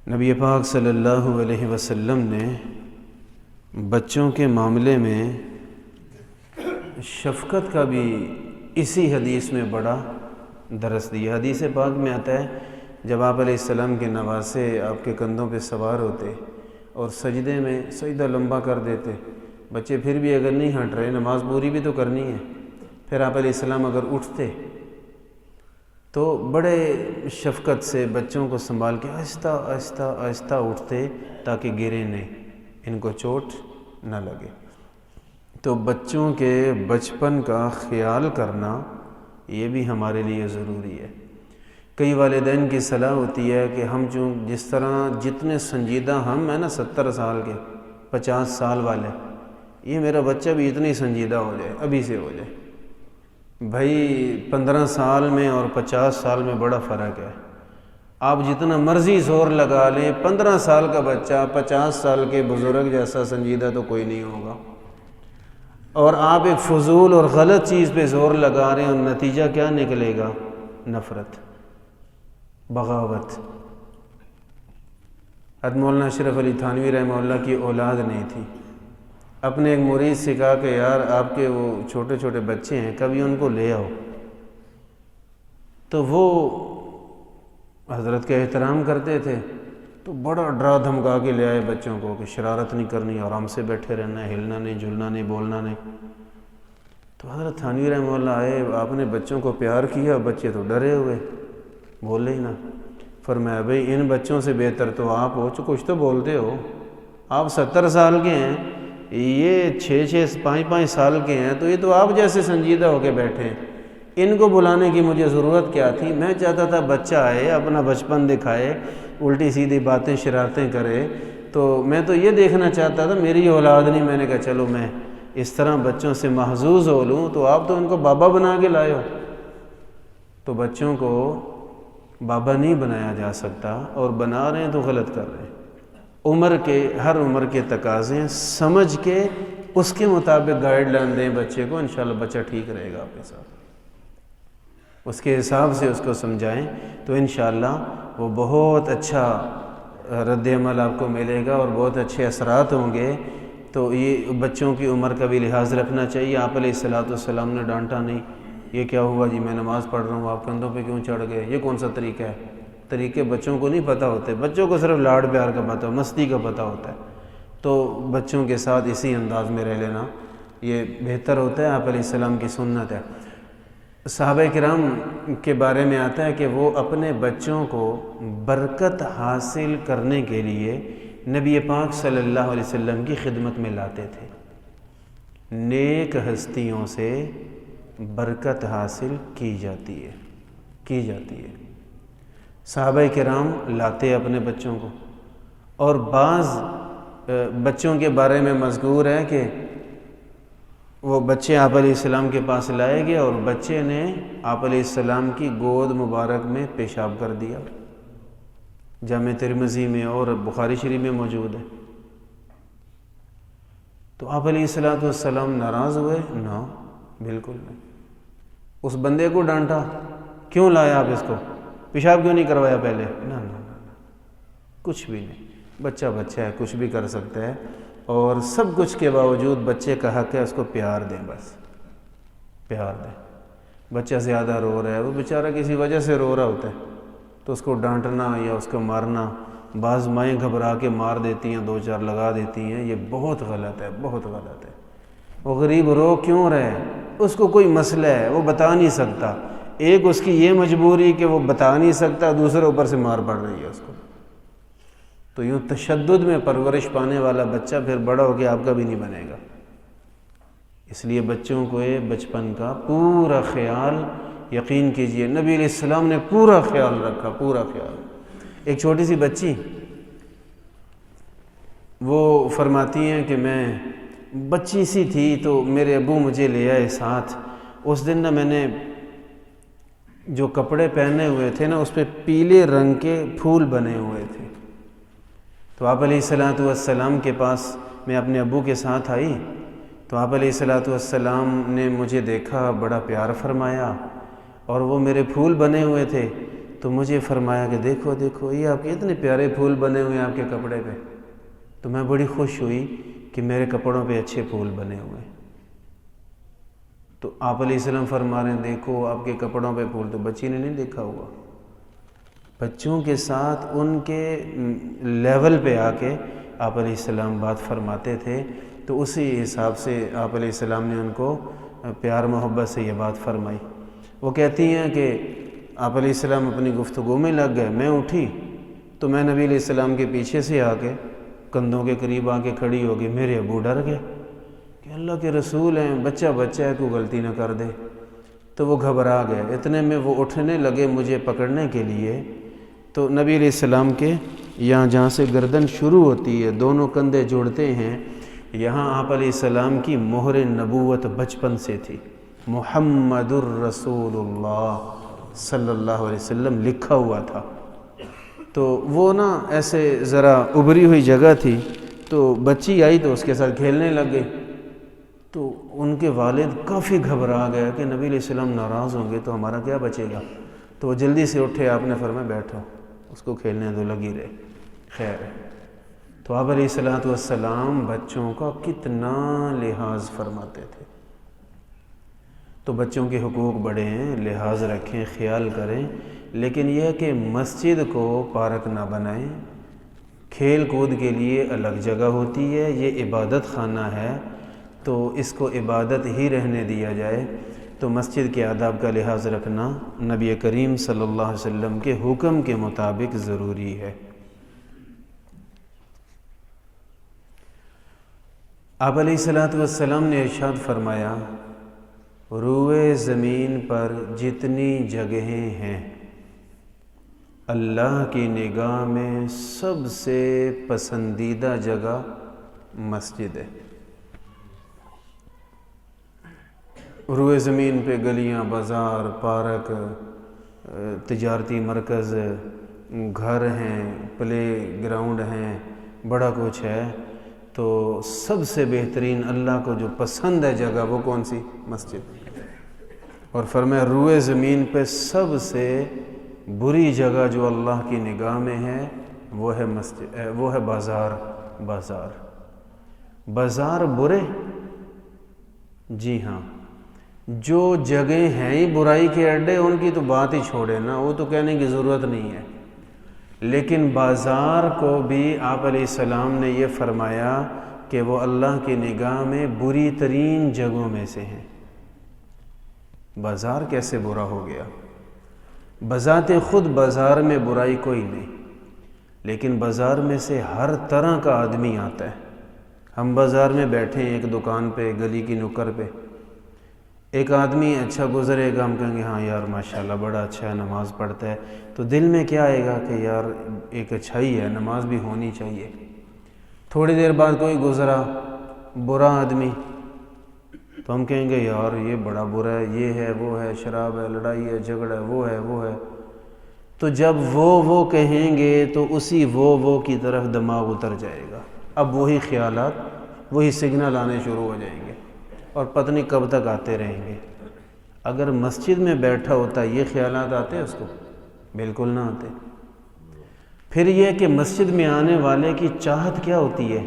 نبی پاک صلی اللہ علیہ وسلم نے بچوں کے معاملے میں شفقت کا بھی اسی حدیث میں بڑا درس دیا۔ حدیث پاک میں آتا ہے جب آپ علیہ السلام کے نواسے آپ کے کندھوں پہ سوار ہوتے اور سجدے میں سجدہ لمبا کر دیتے، بچے پھر بھی اگر نہیں ہٹ رہے، نماز پوری بھی تو کرنی ہے، پھر آپ علیہ السلام اگر اٹھتے تو بڑے شفقت سے بچوں کو سنبھال کے آہستہ آہستہ آہستہ اٹھتے تاکہ گرے نہیں، ان کو چوٹ نہ لگے۔ تو بچوں کے بچپن کا خیال کرنا یہ بھی ہمارے لیے ضروری ہے۔ کئی والدین کی صلاح ہوتی ہے کہ ہم جس طرح جتنے سنجیدہ ہم ہیں نا 70 سال کے 50 سال والے، یہ میرا بچہ بھی اتنی سنجیدہ ہو جائے، ابھی سے ہو جائے۔ بھائی 15 سال میں اور 50 سال میں بڑا فرق ہے۔ آپ جتنا مرضی زور لگا لیں، 15 سال کا بچہ 50 سال کے بزرگ جیسا سنجیدہ تو کوئی نہیں ہوگا۔ اور آپ ایک فضول اور غلط چیز پہ زور لگا رہے ہیں اور نتیجہ کیا نکلے گا؟ نفرت، بغاوت۔ حضرت مولانا اشرف علی تھانوی رحمہ اللہ کی اولاد نہیں تھی، اپنے ایک مرید سے کہا کہ یار آپ کے وہ چھوٹے چھوٹے بچے ہیں، کبھی ان کو لے آؤ۔ تو وہ حضرت کا احترام کرتے تھے، تو بڑا ڈرا دھمکا کے لے آئے بچوں کو کہ شرارت نہیں کرنی، آرام سے بیٹھے رہنا ہے، ہلنا نہیں، جھلنا نہیں، بولنا نہیں۔ تو حضرت تھانوی رحمہ اللہ آئے، آپ نے بچوں کو پیار کیا، بچے تو ڈرے ہوئے، بولے ہی نہ۔ فرمایا بھئی ان بچوں سے بہتر تو آپ ہو، کچھ تو بولتے ہو، آپ 70 سال کے ہیں، یہ 6 5 سال کے ہیں، تو یہ تو آپ جیسے سنجیدہ ہو کے بیٹھے ہیں، ان کو بلانے کی مجھے ضرورت کیا تھی؟ میں چاہتا تھا بچہ آئے، اپنا بچپن دکھائے، الٹی سیدھی باتیں شرارتیں کرے، تو میں تو یہ دیکھنا چاہتا تھا، میری اولاد نہیں۔ میں نے کہا چلو میں اس طرح بچوں سے محظوظ ہو لوں، تو آپ تو ان کو بابا بنا کے لائے ہو۔ تو بچوں کو بابا نہیں بنایا جا سکتا، اور بنا رہے ہیں تو غلط کر رہے ہیں۔ ہر عمر کے تقاضے سمجھ کے اس کے مطابق گائیڈ لائن دیں بچے کو، انشاءاللہ بچہ ٹھیک رہے گا آپ کے ساتھ۔ اس کے حساب سے اس کو سمجھائیں تو انشاءاللہ وہ بہت اچھا رد عمل آپ کو ملے گا اور بہت اچھے اثرات ہوں گے۔ تو یہ بچوں کی عمر کا بھی لحاظ رکھنا چاہیے۔ آپ علیہ السلام نے ڈانٹا نہیں، یہ کیا ہوا جی، میں نماز پڑھ رہا ہوں، آپ کندھوں پہ کیوں چڑھ گئے؟ یہ کون سا طریقہ ہے؟ طریقے بچوں کو نہیں پتہ ہوتے، بچوں کو صرف لاڈ پیار کا پتہ، مستی کا پتہ ہوتا ہے۔ تو بچوں کے ساتھ اسی انداز میں رہ لینا یہ بہتر ہوتا ہے، آپ علیہ السلام کی سنت ہے۔ صحابہ کرام کے بارے میں آتا ہے کہ وہ اپنے بچوں کو برکت حاصل کرنے کے لیے نبی پاک صلی اللہ علیہ وسلم کی خدمت میں لاتے تھے۔ نیک ہستیوں سے برکت حاصل کی جاتی ہے۔ صحابہ کرام لاتے اپنے بچوں کو، اور بعض بچوں کے بارے میں مذکور ہے کہ وہ بچے آپ علیہ السلام کے پاس لائے گئے اور بچے نے آپ علیہ السلام کی گود مبارک میں پیشاب کر دیا۔ جامع ترمذی میں اور بخاری شریف میں موجود ہے۔ تو آپ علیہ السلام ناراض ہوئے؟ نہ، بالکل نہیں۔ اس بندے کو ڈانٹا، کیوں لایا آپ اس کو؟ پیشاب کیوں نہیں کروایا پہلے؟ نہ، کچھ بھی نہیں۔ بچہ ہے، کچھ بھی کر سکتا ہے، اور سب کچھ کے باوجود بچے کا حق ہے اس کو پیار دیں، بس پیار دیں۔ بچہ زیادہ رو رہا ہے، وہ بیچارہ کسی وجہ سے رو رہا ہوتا ہے، تو اس کو ڈانٹنا یا اس کو مارنا، بعض مائیں گھبرا کے مار دیتی ہیں، 2 4 لگا دیتی ہیں، یہ بہت غلط ہے، بہت غلط ہے۔ وہ غریب رو کیوں رہے؟ اس کو کوئی مسئلہ ہے، وہ بتا نہیں سکتا۔ ایک اس کی یہ مجبوری کہ وہ بتا نہیں سکتا، دوسرے اوپر سے مار پڑ رہی ہے اس کو۔ تو یوں تشدد میں پرورش پانے والا بچہ پھر بڑا ہو کے آپ کا بھی نہیں بنے گا۔ اس لیے بچوں کو بچپن کا پورا خیال، یقین کیجئے نبی علیہ السلام نے پورا خیال رکھا، پورا خیال۔ ایک چھوٹی سی بچی وہ فرماتی ہیں کہ میں بچی سی تھی تو میرے ابو مجھے لے آئے ساتھ۔ اس دن میں نے جو کپڑے پہنے ہوئے تھے اس پہ پیلے رنگ کے پھول بنے ہوئے تھے۔ تو آپ علیہ السلام کے پاس میں اپنے ابو کے ساتھ آئی، تو آپ علیہ السلام نے مجھے دیکھا، بڑا پیار فرمایا، اور وہ میرے پھول بنے ہوئے تھے، تو مجھے فرمایا کہ دیکھو یہ آپ کے اتنے پیارے پھول بنے ہوئے ہیں آپ کے کپڑے پہ۔ تو میں بڑی خوش ہوئی کہ میرے کپڑوں پہ اچھے پھول بنے ہوئے۔ تو آپ علیہ السلام فرما رہے ہیں دیکھو آپ کے کپڑوں پہ پھول، تو بچی نے نہیں دیکھا ہوا۔ بچوں کے ساتھ ان کے لیول پہ آ کے آپ علیہ السلام بات فرماتے تھے، تو اسی حساب سے آپ علیہ السلام نے ان کو پیار محبت سے یہ بات فرمائی۔ وہ کہتی ہیں کہ آپ علیہ السلام اپنی گفتگو میں لگ گئے، میں اٹھی تو میں نبی علیہ السلام کے پیچھے سے آ کے کندھوں کے قریب آ کے کھڑی ہو گئی۔ میرے ابو ڈر گئے کہ اللہ کے رسول ہیں، بچہ ہے، کوئی غلطی نہ کر دے۔ تو وہ گھبرا گئے۔ اتنے میں وہ اٹھنے لگے مجھے پکڑنے کے لیے، تو نبی علیہ السلام کے یہاں جہاں سے گردن شروع ہوتی ہے، دونوں کندھے جوڑتے ہیں، یہاں آپ علیہ السلام کی مہر نبوت بچپن سے تھی، محمد الرسول اللہ صلی اللہ علیہ وسلم لکھا ہوا تھا۔ تو وہ نا ایسے ذرا ابری ہوئی جگہ تھی، تو بچی آئی تو اس کے ساتھ کھیلنے لگ گئی، تو ان کے والد کافی گھبرا گیا کہ نبی علیہ السلام ناراض ہوں گے تو ہمارا کیا بچے گا، تو وہ جلدی سے اٹھے، آپ نے فرمایا بیٹھو، اس کو کھیلنے دو، لگی رہے، خیر ہے۔ تو آپ علیہ السلام بچوں کا کتنا لحاظ فرماتے تھے۔ تو بچوں کے حقوق بڑے ہیں، لحاظ رکھیں، خیال کریں، لیکن یہ کہ مسجد کو پارک نہ بنائیں، کھیل کود کے لیے الگ جگہ ہوتی ہے، یہ عبادت خانہ ہے تو اس کو عبادت ہی رہنے دیا جائے۔ تو مسجد کے آداب کا لحاظ رکھنا نبی کریم صلی اللہ علیہ وسلم کے حکم کے مطابق ضروری ہے۔ آپ علیہ السلام نے ارشاد فرمایا، روئے زمین پر جتنی جگہیں ہیں، اللہ کی نگاہ میں سب سے پسندیدہ جگہ مسجد ہے۔ روئے زمین پہ گلیاں، بازار، پارک، تجارتی مرکز، گھر ہیں، پلے گراؤنڈ ہیں، بڑا کچھ ہے، تو سب سے بہترین اللہ کو جو پسند ہے جگہ وہ کون سی؟ مسجد۔ اور فرمایا روئے زمین پہ سب سے بری جگہ جو اللہ کی نگاہ میں ہے وہ ہے مسجد، وہ ہے بازار۔ بازار برے؟ جی ہاں، جو جگہیں ہیں ہی برائی کے اڈے ان کی تو بات ہی چھوڑے نا، وہ تو کہنے کی ضرورت نہیں ہے۔ لیکن بازار کو بھی آپ علیہ السلام نے یہ فرمایا کہ وہ اللہ کی نگاہ میں بری ترین جگہوں میں سے ہیں۔ بازار کیسے برا ہو گیا؟ بذات خود بازار میں برائی کوئی نہیں، لیکن بازار میں سے ہر طرح کا آدمی آتا ہے۔ ہم بازار میں بیٹھے ہیں ایک دکان پہ، گلی کی نکر پہ، ایک آدمی اچھا گزرے گا، ہم کہیں گے ہاں یار ماشاءاللہ بڑا اچھا ہے، نماز پڑھتا ہے، تو دل میں کیا آئے گا کہ یار ایک اچھائی ہے، نماز بھی ہونی چاہیے۔ تھوڑی دیر بعد کوئی گزرا برا آدمی، تو ہم کہیں گے یار یہ بڑا برا ہے، یہ ہے، وہ ہے، شراب ہے، لڑائی ہے، جھگڑا ہے، وہ ہے۔ تو جب وہ کہیں گے تو اسی وہ کی طرف دماغ اتر جائے گا، اب وہی خیالات، وہی سگنل آنے شروع ہو جائیں گے، اور پتہ نہیں کب تک آتے رہیں گے۔ اگر مسجد میں بیٹھا ہوتا یہ خیالات آتے اس کو؟ بالکل نہ آتے۔ پھر یہ کہ مسجد میں آنے والے کی چاہت کیا ہوتی ہے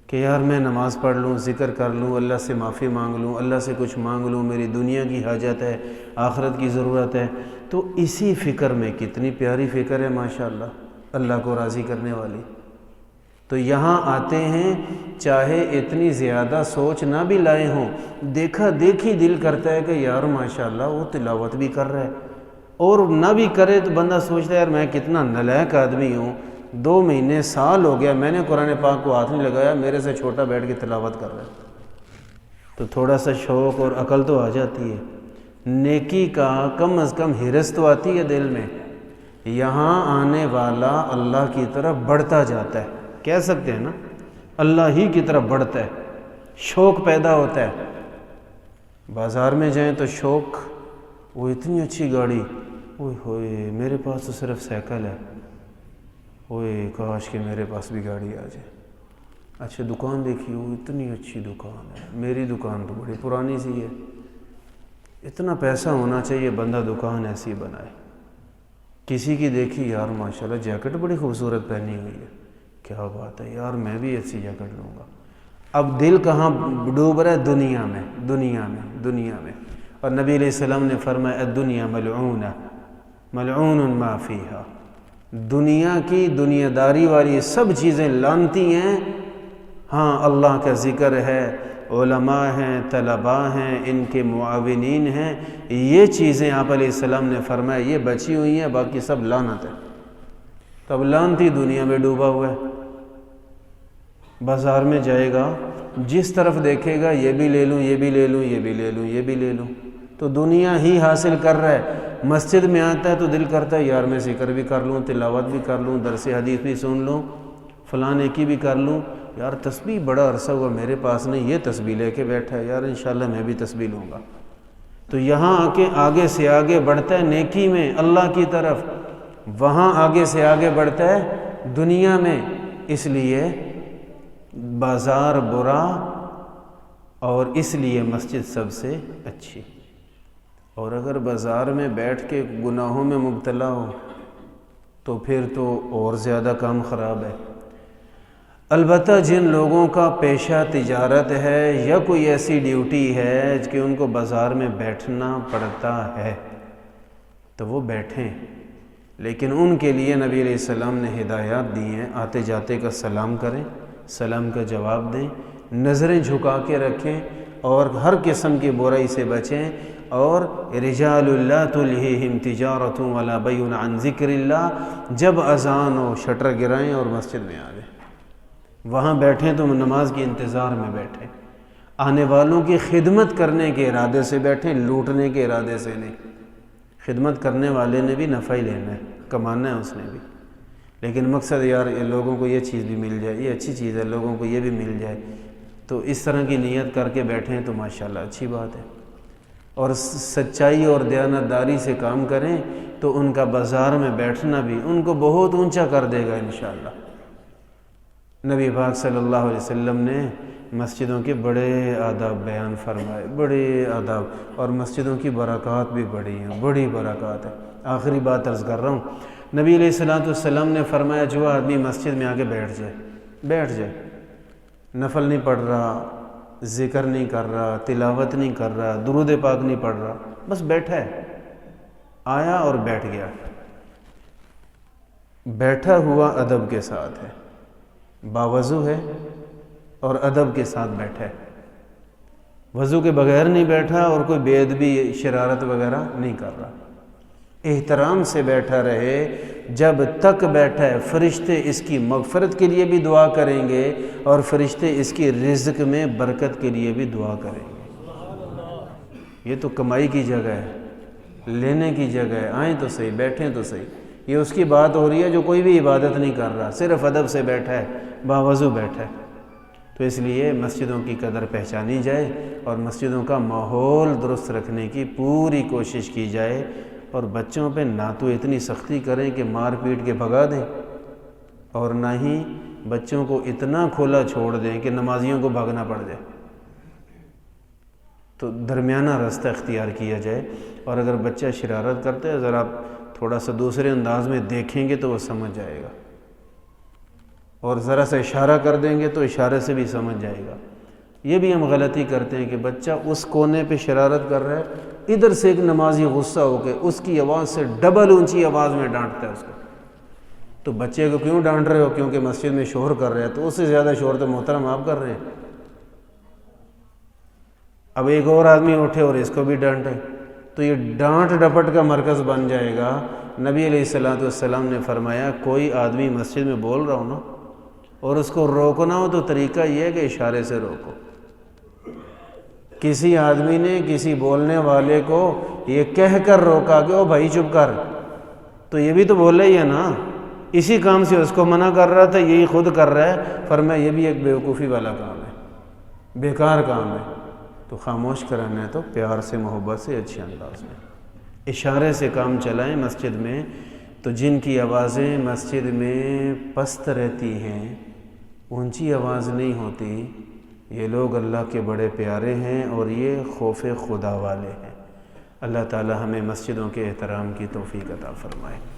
کہ یار میں نماز پڑھ لوں، ذکر کر لوں، اللہ سے معافی مانگ لوں، اللہ سے کچھ مانگ لوں، میری دنیا کی حاجت ہے، آخرت کی ضرورت ہے۔ تو اسی فکر میں، کتنی پیاری فکر ہے ماشاءاللہ، اللہ کو راضی کرنے والی، تو یہاں آتے ہیں، چاہے اتنی زیادہ سوچ نہ بھی لائے ہوں، دیکھا دیکھی دل کرتا ہے کہ یار ماشاءاللہ وہ تلاوت بھی کر رہا ہے، اور نہ بھی کرے تو بندہ سوچتا ہے یار میں کتنا نالائق آدمی ہوں، 2 مہینے سال ہو گیا میں نے قرآن پاک کو ہاتھ نہیں لگایا، میرے سے چھوٹا بیٹھ کے تلاوت کر رہا ہے۔ تو تھوڑا سا شوق اور عقل تو آ جاتی ہے، نیکی کا کم از کم ہرس تو آتی ہے دل میں۔ یہاں آنے والا اللہ کی طرف بڑھتا جاتا ہے، کہہ سکتے ہیں نا، اللہ ہی کی طرف بڑھتا ہے، شوق پیدا ہوتا ہے۔ بازار میں جائیں تو شوق، وہ اتنی اچھی گاڑی، اوئے ہوئے میرے پاس تو صرف سائیکل ہے، اوئے کاش کہ میرے پاس بھی گاڑی آ جائے۔ اچھا دکان دیکھی، وہ اتنی اچھی دکان ہے، میری دکان تو بڑی پرانی سی ہے، اتنا پیسہ ہونا چاہیے بندہ دکان ایسی بنائے۔ کسی کی دیکھی یار ماشاءاللہ جیکٹ بڑی خوبصورت پہنی ہوئی ہے، کیا بات ہے یار میں بھی ایسی جیکٹ لوں گا۔ اب دل کہاں ڈوب رہا ہے؟ دنیا میں۔ اور نبی علیہ السلام نے فرمایا الدنیا ملعونہ ملعون ما فیہا، دنیا کی دنیا داری والی سب چیزیں لعنتی ہیں، ہاں اللہ کا ذکر ہے، علماء ہیں، طلباء ہیں، ان کے معاونین ہیں، یہ چیزیں آپ علیہ السلام نے فرمایا یہ بچی ہوئی ہیں، باقی سب لعنت ہے۔ تب لعنتی دنیا میں ڈوبا ہوا ہے۔ بازار میں جائے گا، جس طرف دیکھے گا یہ بھی لے لوں، یہ بھی لے لوں، یہ بھی لے لوں، یہ بھی لے لوں، تو دنیا ہی حاصل کر رہا ہے۔ مسجد میں آتا ہے تو دل کرتا ہے یار میں ذکر بھی کر لوں، تلاوت بھی کر لوں، درس حدیث بھی سن لوں، فلاں نیکی بھی کر لوں، یار تسبیح بڑا عرصہ ہوا میرے پاس نہیں، یہ تسبیح لے کے بیٹھا ہے، یار انشاءاللہ میں بھی تسبیح لوں گا۔ تو یہاں آ کے آگے سے آگے بڑھتا ہے نیکی میں اللہ کی طرف، وہاں آگے سے آگے بڑھتا ہے دنیا میں۔ اس لیے بازار برا اور اس لیے مسجد سب سے اچھی۔ اور اگر بازار میں بیٹھ کے گناہوں میں مبتلا ہو تو پھر تو اور زیادہ کام خراب ہے۔ البتہ جن لوگوں کا پیشہ تجارت ہے یا کوئی ایسی ڈیوٹی ہے کہ ان کو بازار میں بیٹھنا پڑتا ہے تو وہ بیٹھیں، لیکن ان کے لیے نبی علیہ السلام نے ہدایات دی ہیں، آتے جاتے کا سلام کریں، سلام کا جواب دیں، نظریں جھکا کے رکھیں اور ہر قسم کی برائی سے بچیں، اور رجال لا تلہیہم تجارۃ ولا بیع عن ذکر اللہ، جب اذان ہو شٹر گرائیں اور مسجد میں آ جائیں، وہاں بیٹھیں تو نماز کے انتظار میں بیٹھیں، آنے والوں کی خدمت کرنے کے ارادے سے بیٹھیں، لوٹنے کے ارادے سے نہیں۔ خدمت کرنے والے نے بھی نفع ہی لینا ہے، کمانا ہے اس نے بھی، لیکن مقصد یار لوگوں کو یہ چیز بھی مل جائے، یہ اچھی چیز ہے، لوگوں کو یہ بھی مل جائے، تو اس طرح کی نیت کر کے بیٹھیں تو ماشاءاللہ اچھی بات ہے، اور سچائی اور دیانتداری سے کام کریں تو ان کا بازار میں بیٹھنا بھی ان کو بہت اونچا کر دے گا انشاءاللہ۔ نبی پاک صلی اللہ علیہ وسلم نے مسجدوں کے بڑے آداب بیان فرمائے، بڑے آداب، اور مسجدوں کی برکات بھی بڑی ہیں، بڑی برکات ہے۔ آخری بات عرض کر رہا ہوں، نبی علیہ السلام نے فرمایا جو آدمی مسجد میں آ کے بیٹھ جائے، نفل نہیں پڑھ رہا، ذکر نہیں کر رہا، تلاوت نہیں کر رہا، درود پاک نہیں پڑھ رہا، بس بیٹھا ہے، آیا اور بیٹھ گیا، بیٹھا ہوا ادب کے ساتھ ہے، باوضو ہے اور ادب کے ساتھ بیٹھا ہے، وضو کے بغیر نہیں بیٹھا اور کوئی بے ادبی شرارت وغیرہ نہیں کر رہا، احترام سے بیٹھا رہے۔ جب تک بیٹھا ہے فرشتے اس کی مغفرت کے لیے بھی دعا کریں گے اور فرشتے اس کی رزق میں برکت کے لیے بھی دعا کریں گے۔ یہ تو کمائی کی جگہ ہے، لینے کی جگہ ہے، آئیں تو صحیح، بیٹھیں تو صحیح۔ یہ اس کی بات ہو رہی ہے جو کوئی بھی عبادت نہیں کر رہا، صرف ادب سے بیٹھا ہے، باوضو بیٹھا ہے۔ تو اس لیے مسجدوں کی قدر پہچانی جائے اور مسجدوں کا ماحول درست رکھنے کی پوری کوشش کی جائے، اور بچوں پہ نہ تو اتنی سختی کریں کہ مار پیٹ کے بھگا دیں، اور نہ ہی بچوں کو اتنا کھلا چھوڑ دیں کہ نمازیوں کو بھاگنا پڑ جائے۔ تو درمیانہ راستہ اختیار کیا جائے، اور اگر بچہ شرارت کرتا ہے ذرا تھوڑا سا دوسرے انداز میں دیکھیں گے تو وہ سمجھ جائے گا، اور ذرا سا اشارہ کر دیں گے تو اشارے سے بھی سمجھ جائے گا۔ یہ بھی ہم غلطی کرتے ہیں کہ بچہ اس کونے پہ شرارت کر رہا ہے، ادھر سے ایک نمازی غصہ ہو کے اس کی آواز سے ڈبل اونچی آواز میں ڈانٹتا ہے اس کو۔ تو بچے کو کیوں ڈانٹ رہے ہو؟ کیونکہ مسجد میں شور کر رہے ہیں، تو اس سے زیادہ شور تو محترم آپ کر رہے ہیں۔ اب ایک اور آدمی اٹھے اور اس کو بھی ڈانٹے تو یہ ڈانٹ ڈپٹ کا مرکز بن جائے گا۔ نبی علیہ السلام نے فرمایا کوئی آدمی مسجد میں بول رہا ہو نا اور اس کو روکنا ہو تو طریقہ یہ ہے کہ اشارے سے روکو۔ کسی آدمی نے کسی بولنے والے کو یہ کہہ کر روکا کہ او بھائی چپ کر، تو یہ بھی تو بول رہی ہے نا، اسی کام سے اس کو منع کر رہا تھا، یہی خود کر رہا ہے۔ فرمایا یہ بھی ایک بیوقوفی والا کام ہے، بیکار کام ہے۔ تو خاموش کرانا ہے تو پیار سے، محبت سے، اچھے انداز میں اشارے سے کام چلائیں مسجد میں۔ تو جن کی آوازیں مسجد میں پست رہتی ہیں، اونچی آواز نہیں ہوتی، یہ لوگ اللہ کے بڑے پیارے ہیں اور یہ خوف خدا والے ہیں۔ اللہ تعالی ہمیں مسجدوں کے احترام کی توفیق عطا فرمائے۔